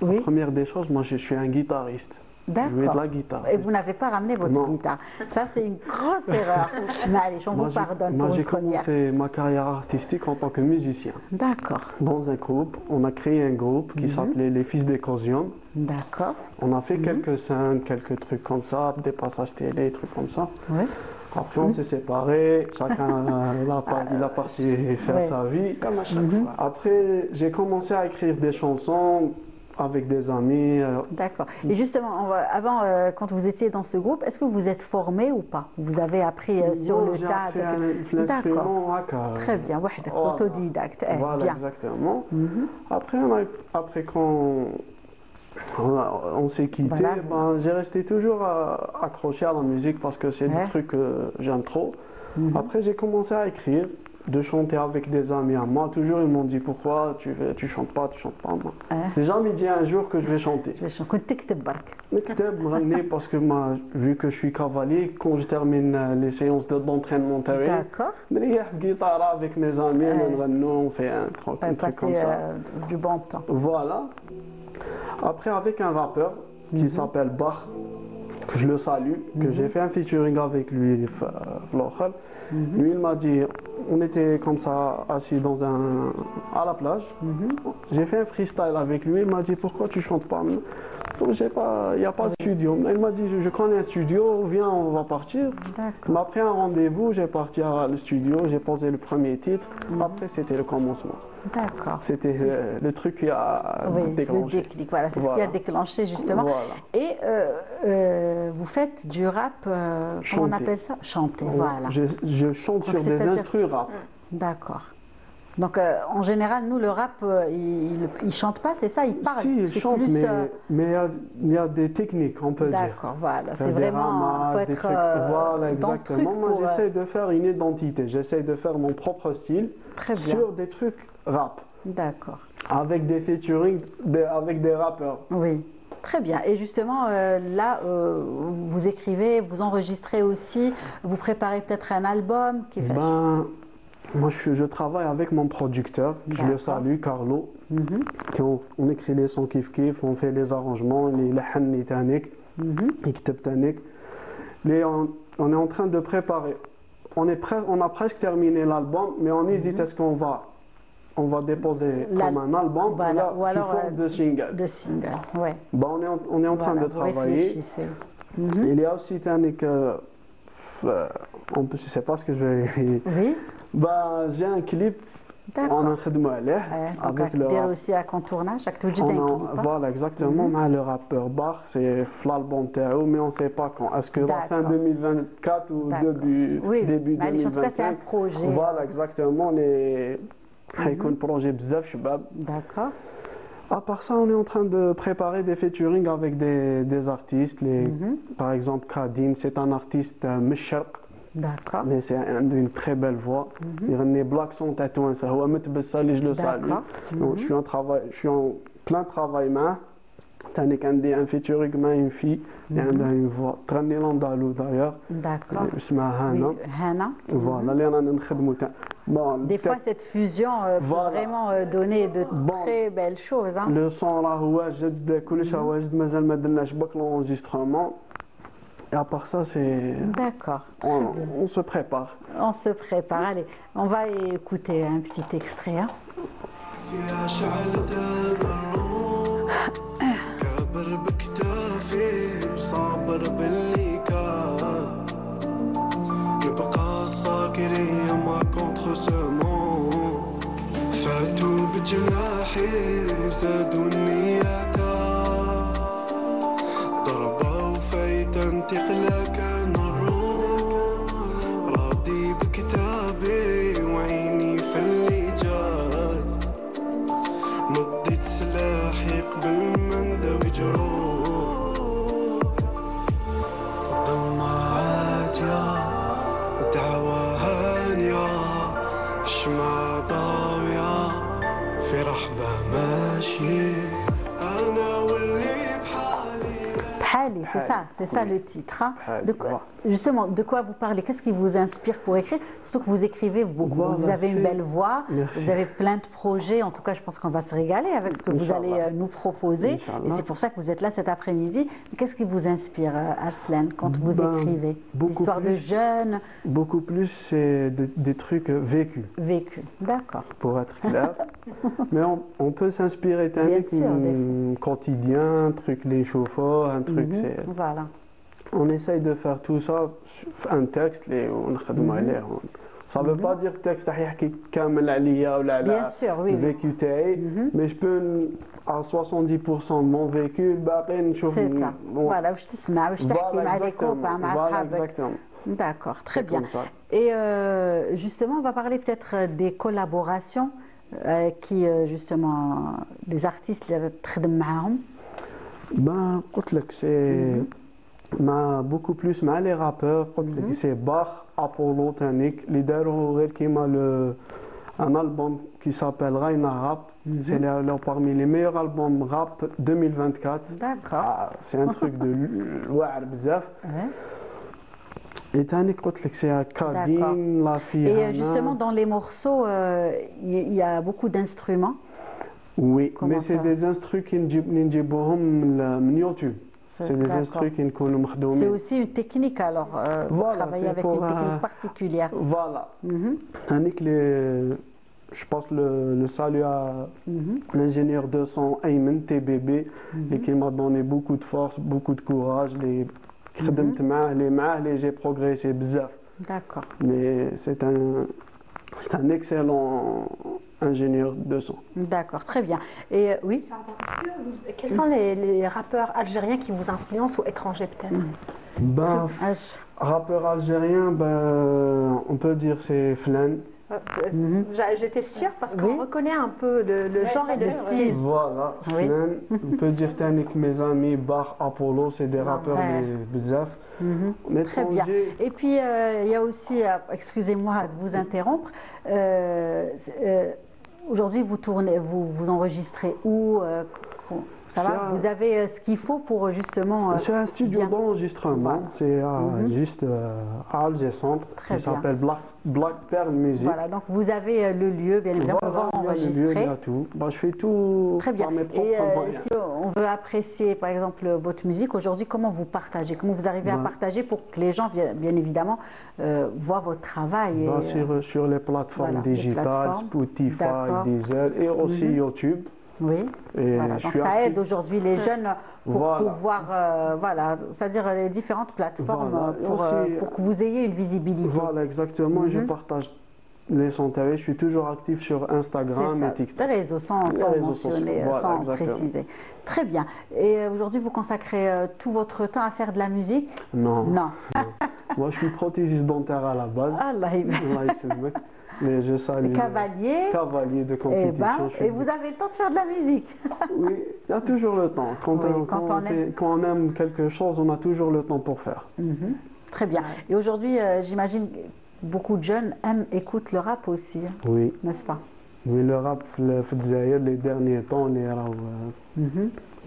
S7: La première des choses, moi, je suis un guitariste. Je jouais de la guitare.
S1: Et vous n'avez pas ramené votre guitare. Ça, c'est une grosse erreur. Mais allez, on vous pardonne pour une première.
S7: Moi, j'ai commencé ma carrière artistique en tant que musicien.
S1: D'accord.
S7: Dans un groupe, on a créé un groupe qui s'appelait Les Fils d'Ecosium.
S1: D'accord.
S7: On a fait quelques scènes, quelques trucs comme ça, des passages télé, des trucs comme ça.
S1: Oui.
S7: Après, on s'est séparés, chacun il a parti faire sa vie.
S3: Comme à chaque fois.
S7: Après, j'ai commencé à écrire des chansons avec des amis.
S1: D'accord. Et justement, avant, quand vous étiez dans ce groupe, est-ce que vous êtes formé ou pas? Vous avez appris sur le tas?
S7: L'instrument
S1: très bien, autodidacte.
S7: Voilà,
S1: bien.
S7: exactement. Après quand on s'est quitté, j'ai resté toujours accroché à la musique parce que c'est des trucs que j'aime trop. Après, j'ai commencé à écrire, de chanter avec des amis à moi. Toujours, ils m'ont dit pourquoi tu chantes pas. Moi. J'ai jamais dit un jour que je vais chanter. Parce que vu que je suis cavalier, quand je termine les séances d'entraînement, guitare avec mes amis, on fait un truc comme ça.
S1: Du bon temps.
S7: Voilà. Après, avec un rappeur qui s'appelle Bach, que je le salue, que j'ai fait un featuring avec lui, lui, il m'a dit, on était comme ça, assis à la plage. J'ai fait un freestyle avec lui, il m'a dit, pourquoi tu chantes pas? Il n'y a pas de studio. Il m'a dit, je connais un studio, viens, on va partir. Il m'a pris un rendez-vous, j'ai parti au studio, j'ai posé le premier titre. Après, c'était le commencement.
S1: D'accord.
S7: C'était le truc qui a déclenché.
S1: Le déclic, voilà, c'est ce qui a déclenché justement.
S7: Voilà.
S1: Et vous faites du rap, comment on appelle ça? Chanter, voilà.
S7: Je chante sur des instrus rap.
S1: D'accord. Donc en général, nous, le rap, il ne chante pas, c'est ça? Il parle.
S7: Si, il chante, mais il y a des techniques, on peut dire.
S1: D'accord, voilà. C'est vraiment, il faut être
S7: voilà,
S1: dans
S7: exactement.
S1: le truc.
S7: Moi, j'essaie de faire une identité. J'essaie de faire mon propre style sur des trucs rap.
S1: D'accord.
S7: Avec des featuring, avec des rappeurs.
S1: Oui. Très bien. Et justement, là, vous écrivez, vous enregistrez aussi, vous préparez peut-être un album qui fait...
S7: Moi, je travaille avec mon producteur, je le salue, Carlo. On écrit les sons kiff-kiff, on fait les arrangements, les lahan tanik, ikteb tanik. On est en train de préparer. On a presque terminé l'album, mais on hésite, est-ce qu'on va déposer comme un album ou alors sous forme de single.
S1: De single, ouais.
S7: On est en train de travailler. Il y a aussi tanik, je ne sais pas ce que je vais...
S1: Oui.
S7: J'ai un clip, on a fait de moi
S1: avec le rap. Aussi à contournage,
S7: voilà, exactement, le rappeur Bach, c'est l'album Théo, mais on ne sait pas quand. Est-ce que la fin 2024 ou début 2025?
S1: En tout cas, c'est un projet.
S7: Voilà, exactement, un projet bzaf shabab.
S1: D'accord.
S7: À part ça, on est en train de préparer des featuring avec des artistes. Par exemple, Kadim, c'est un artiste Mesharq.
S1: D'accord.
S7: Mais c'est une très belle voix. Il y a black son tatouin, ça هو متبسل je le salue. Donc je suis en plein travail معاه. تاني كان دي ان فيتورينغ مع une fille اللي عندها une voix تغني لاندالو d'ailleurs.
S1: D'accord.
S7: اسمها هانا.
S1: Hana.
S7: Voilà, اللي رانا نخدموا Bon,
S1: des fois, cette fusion peut vraiment donner de très belles choses. Hein.
S7: Le son راه واجد كلش واجد مازال ما درناش باك l'enregistrement. Et à part ça, c'est...
S1: D'accord.
S7: On se prépare.
S1: On se prépare. Allez, on va écouter un petit extrait. Hein.
S6: تقلق عن الروح راضي بكتابي وعيني في اللي جاي مديت سلاحي قبل ما ندوي جروح الضلمة عاتية الدعوة هانية الشمعة ضاوية في رحبة ماشي أنا واللي
S1: Hali, c'est ça le titre. Hein. Justement, de quoi vous parlez? Qu'est-ce qui vous inspire pour écrire? Surtout que vous écrivez beaucoup. Voilà, vous avez une belle voix, vous avez plein de projets. En tout cas, je pense qu'on va se régaler avec ce que vous allez nous proposer. Et c'est pour ça que vous êtes là cet après-midi. Qu'est-ce qui vous inspire, Arslan, quand vous écrivez? L'histoire de jeunes?
S7: Beaucoup plus, c'est des trucs vécus.
S1: Vécus, d'accord.
S7: Pour être clair. Mais on peut s'inspirer d'un quotidien, un truc, les chauffeurs, un truc.
S1: Voilà.
S7: On essaye de faire tout ça, un texte, ça ne veut pas dire texte qui كامل عليا ولا على vécu تاعي, mais je peux à 70% de mon vécu باقي نشوف.
S1: C'est ça. Voilà, واش تسمع واش تحكي مع les copains مع أصحابك. D'accord, très bien. Et justement, on va parler peut-être des collaborations qui justement des artistes اللي تخدم معاهم.
S7: Ben, c'est beaucoup plus mal les rappeurs. C'est Bach, Apollo, Tanik. Les derniers, un album qui s'appelle Raina Rap. C'est parmi les meilleurs albums rap 2024.
S1: D'accord.
S7: C'est un truc de ouah bzaf. Et Tanik, c'est Kadine, la fille.
S1: Et justement, dans les morceaux, il y a beaucoup d'instruments.
S7: Oui, mais c'est des instruments qui nous YouTube. C'est des instruments qui nous مخدومين.
S1: C'est aussi une technique alors, vous travaillez avec une technique particulière.
S7: Voilà. Je pense le salut à l'ingénieur de son Ayman TBB, qui m'a donné beaucoup de force, beaucoup de courage. J'ai progressé bzaf.
S1: D'accord.
S7: Mais c'est un excellent ingénieur de son.
S1: D'accord, très bien. Et oui.
S5: Quels sont les rappeurs algériens qui vous influencent ou étrangers peut-être?
S7: Rappeur algérien, on peut dire c'est Flan.
S5: J'étais sûre parce qu'on reconnaît un peu le genre et le style.
S7: Voilà, Flan. On peut dire que mes amis Bach, Apollo, c'est des rappeurs bizarres.
S1: Très bien. Et puis il y a aussi, excusez-moi de vous interrompre, aujourd'hui vous tournez, vous enregistrez où? Ça va? Vous avez ce qu'il faut pour justement...
S7: C'est un studio d'enregistrement, c'est juste à Alger Centre, qui s'appelle Black Pearl Music.
S1: Voilà, donc vous avez le lieu, bien évidemment, pour pouvoir enregistrer.
S7: Il y a tout. Je fais tout
S1: très bien.
S7: Par mes propres moyens.
S1: Si on veut apprécier, par exemple, votre musique, aujourd'hui, comment vous partagez? Comment vous arrivez à partager pour que les gens, bien évidemment, voient votre travail?
S7: Sur les plateformes digitales, Spotify, Deezer et aussi YouTube.
S1: Oui, voilà. Donc ça aide aujourd'hui les jeunes pour pouvoir, c'est-à-dire les différentes plateformes pour que vous ayez une visibilité.
S7: Voilà, exactement, je partage les sons télé, je suis toujours actif sur Instagram et TikTok.
S1: Les réseaux sans mentionner, sans préciser. Très bien. Et aujourd'hui, vous consacrez tout votre temps à faire de la musique?
S7: Non. Moi, je suis prothésiste dentaire à la base.
S1: Allah
S7: ybarak. Mais je salue. Cavalier de compétition.
S1: Et vous avez le temps de faire de la musique?
S7: Oui, il y a toujours le temps. Quand on aime quelque chose, on a toujours le temps pour faire.
S1: Très bien. Et aujourd'hui, j'imagine beaucoup de jeunes écoutent le rap aussi,
S7: oui.
S1: N'est-ce pas?
S7: Oui, le rap, les derniers temps, on est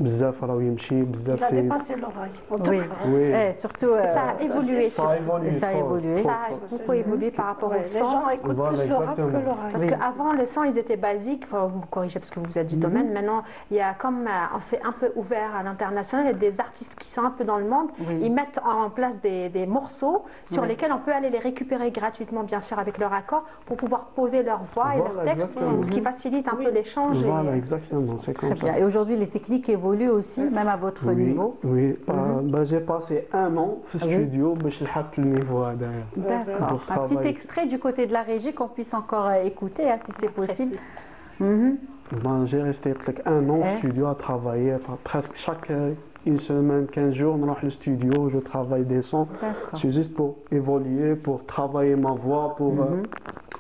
S7: بزاف راهو يمشي بزاف
S3: il a dépassé l'oreille.
S1: Oui,
S7: oui.
S1: Surtout
S5: ça a évolué.
S7: Ça a évolué.
S1: Ça a évolué.
S5: Ça a beaucoup évolué par rapport au
S3: Les
S5: son.
S3: gens écoutent plus le rap que l'oreille.
S5: Parce qu'avant, le son, ils étaient basiques. Enfin, vous me corrigez parce que vous êtes du domaine. Maintenant, il y a comme on s'est un peu ouvert à l'international. Il y a des artistes qui sont un peu dans le monde. Ils mettent en place des morceaux sur lesquels on peut aller les récupérer gratuitement, bien sûr, avec leur accord, pour pouvoir poser leur voix et leur texte, ce qui facilite un peu l'échange.
S7: Voilà, exactement. C'est comme ça.
S1: Et aujourd'hui, les techniques évoluent aussi, même à votre niveau.
S7: Oui, j'ai passé 1 an au studio باش لحقت le niveau هذايا.
S1: D'accord. Un petit extrait du côté de la régie qu'on puisse encore écouter, si c'est possible.
S7: J'ai resté presque 1 an au studio à travailler, presque chaque 1 semaine, 15 jours, on rentre au studio, je travaille des sons. C'est juste pour évoluer, pour travailler ma voix, pour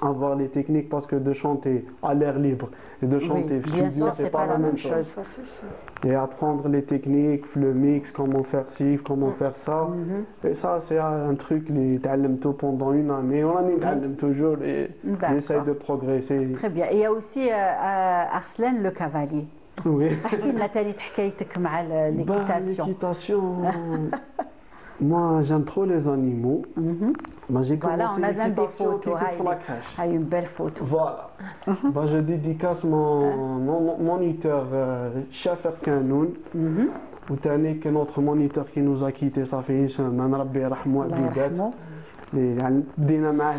S7: avoir les techniques, parce que de chanter à l'air libre et de chanter au studio, c'est pas la même chose.
S3: Ça, c'est sûr.
S7: Et apprendre les techniques, le mix, comment faire ci, comment faire ça. Et ça, c'est un truc que j'ai pendant 1 année. On en toujours et j'essaie de progresser.
S1: Très bien. Et il y a aussi Arsène le cavalier.
S7: Oui.
S1: L'équitation.
S7: Moi, j'aime trop les animaux. J'ai
S1: voilà, on a même des photos.
S7: La crèche.
S1: Une belle photo.
S7: Voilà. Je dédicace mon moniteur, Chafer Kanoun. Ou Tani, que notre moniteur qui nous a quittés, ça fait 1 semaine. Rabbi Rahmou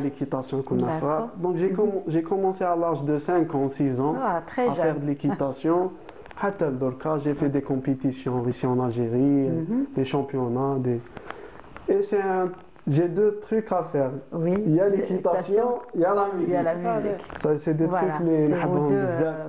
S7: l'équitation. Donc j'ai commencé à l'âge de 5 ans, 6 ans à faire de l'équitation. J'ai fait des compétitions ici en Algérie, des championnats. Et j'ai 2 trucs à faire.
S1: Oui.
S7: Il y a l'équitation, il y a la musique.
S1: Il y a la musique.
S7: Ça, c'est des trucs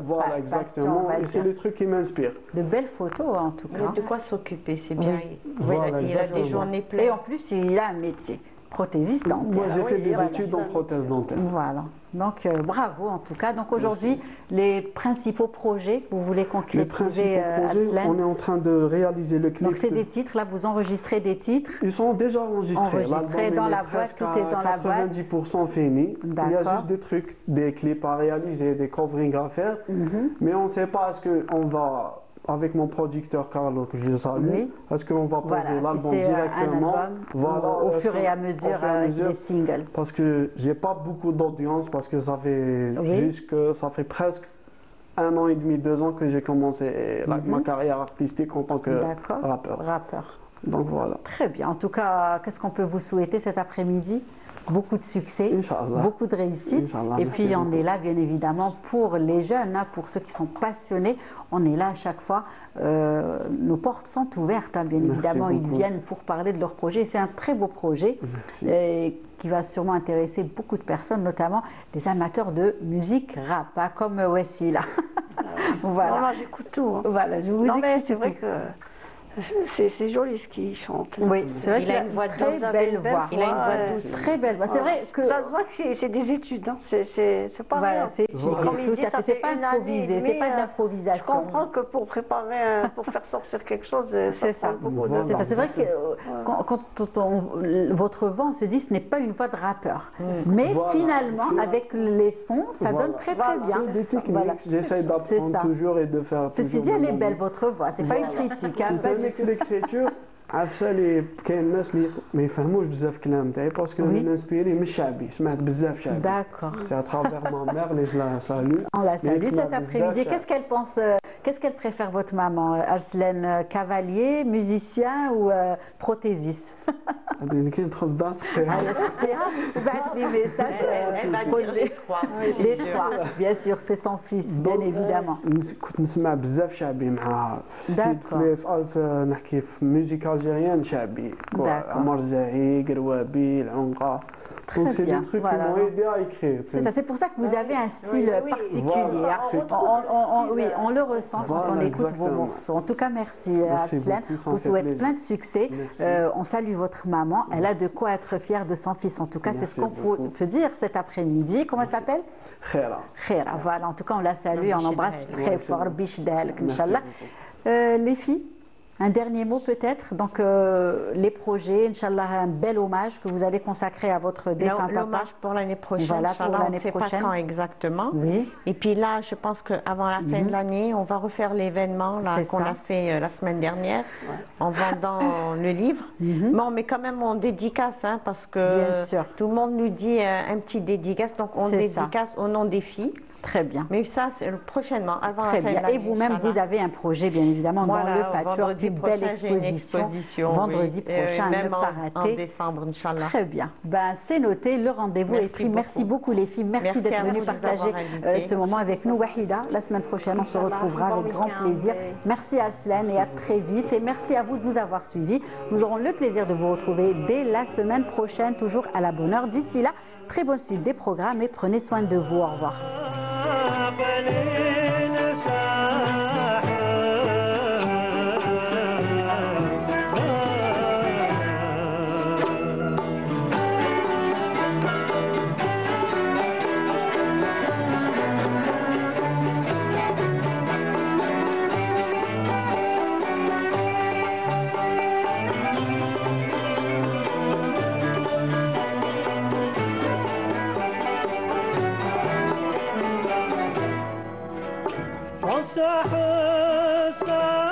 S7: voilà, exactement. Et c'est les trucs qui m'inspirent.
S1: De belles photos en tout cas.
S2: Il y a de quoi s'occuper, c'est bien.
S7: Voilà,
S2: il a des journées pleines.
S1: Et en plus, il a un métier. Prothésiste dentaire.
S7: Moi, j'ai fait des études en prothèse dentaire.
S1: Voilà. Donc, bravo en tout cas. Donc, aujourd'hui, les principaux projets que vous voulez concrétiser, Arsène.
S7: On est en train de réaliser le clip.
S1: Donc, c'est des titres. Là, vous enregistrez des titres.
S7: Ils sont déjà enregistrés.
S1: Enregistrés dans la boîte, tout est dans la boîte.
S7: 90% fini. Il y a juste des trucs, des clips à réaliser, des coverings à faire. Mais on ne sait pas est-ce qu'on va... Avec mon producteur Carlo, que je salue, est-ce qu'on va poser l'album directement
S1: au fur et à mesure avec des singles?
S7: Parce que j'ai pas beaucoup d'audience, parce que ça fait presque 1 an et demi, 2 ans que j'ai commencé ma carrière artistique en tant que rappeur. Donc voilà.
S1: Très bien. En tout cas, qu'est-ce qu'on peut vous souhaiter cet après-midi? Beaucoup de succès, beaucoup de réussite. Et puis on est là bien évidemment pour les jeunes, pour ceux qui sont passionnés. On est là à chaque fois. Nos portes sont ouvertes, bien évidemment. Ils viennent pour parler de leur projet. C'est un très beau projet qui va sûrement intéresser beaucoup de personnes, notamment des amateurs de musique rap, comme Wassila.
S3: Voilà. Non, j'écoute tout.
S1: Voilà, je vous
S3: non, mais c'est vrai que c'est joli ce qu'il chante.
S1: Oui, c'est vrai qu'il a une voix douce, belle voix.
S2: Il a une voix douce.
S1: Très belle voix. C'est vrai que
S3: ça se voit que c'est des études. C'est pas
S1: voilà,
S3: rien.
S1: C'est pas improvisé, c'est pas de l'improvisation.
S3: Je comprends que pour préparer, pour faire sortir quelque chose,
S1: c'est ça. C'est ça. C'est vrai que quand votre voix, on se dit, ce n'est pas une voix de rappeur. Mais finalement, avec les sons, ça donne très très bien.
S7: C'est des techniques. J'essaie d'apprendre toujours et de faire.
S1: Ceci dit, elle est belle votre voix. C'est pas une critique.
S7: L'écriture, عارفه اللي كاين الناس اللي ما يفهموش بزاف الكلام تاعي باسكو انا نانسبيري من الشعبي سمعت بزاف شعبي.
S1: D'accord.
S7: C'est à travers ma mère اللي je la salue.
S1: On la salue cet après-midi. Qu'est-ce qu'elle pense, qu'est-ce qu'elle préfère votre maman, Arsène, cavalier, musicien ou prothésiste?
S7: اللي كندخل الدار سقسيها.
S1: بعث لي ميساج.
S2: Elle va dire les 3.
S1: Les 3, bien sûr, c'est son fils, bien évidemment.
S7: كنت نسمع بزاف شعبي مع في نحكي في ميوزيك الجيريان شعبي عمر زاهي قروابي العنقه. Donc c'est des trucs qui m'ont aidé à écrire.
S1: C'est pour ça que vous avez un style particulier. On le ressent quand on écoute vos morceaux. En tout cas, merci Arsène. Je vous souhaite plein de succès. On salue votre maman. Elle a de quoi être fière de son fils. En tout cas, c'est ce qu'on peut dire cet après-midi. Comment elle s'appelle?
S7: Khaira.
S1: Khaira. Voilà, en tout cas, on la salue. On l'embrasse très fort. Bish Dalek, Inch'Allah. Les filles, Un dernier mot peut-être, donc les projets, Inch'Allah, un bel hommage que vous allez consacrer à votre défunt papa.
S2: L'hommage pour l'année prochaine,
S1: voilà, pour l'année
S2: on ne sait pas quand exactement.
S1: Oui.
S2: Et puis là, je pense qu'avant la fin de l'année, on va refaire l'événement qu'on a fait la semaine dernière en vendant le livre. Mais on met quand même en dédicace, hein, parce que tout le monde nous dit un petit dédicace, donc on dédicace au nom des filles.
S1: Très bien.
S2: Mais ça, c'est prochainement, avant la fin de l'année.
S1: Et vous-même, vous avez un projet, bien évidemment, dans le patchwork, une belle exposition. Vendredi prochain, ne pas rater.
S2: En décembre, Inch'Allah.
S1: Très bien. Ben, c'est noté, le rendez-vous est pris. Merci beaucoup les filles. Merci d'être venues partager ce moment avec nous. Wahida, la semaine prochaine, on se retrouvera avec grand plaisir. Merci Arslan et à très vite. Et merci à vous de nous avoir suivis. Nous aurons le plaisir de vous retrouver dès la semaine prochaine, toujours à la bonne heure. D'ici là, très bonne suite des programmes et prenez soin de vous. Au revoir.
S6: صح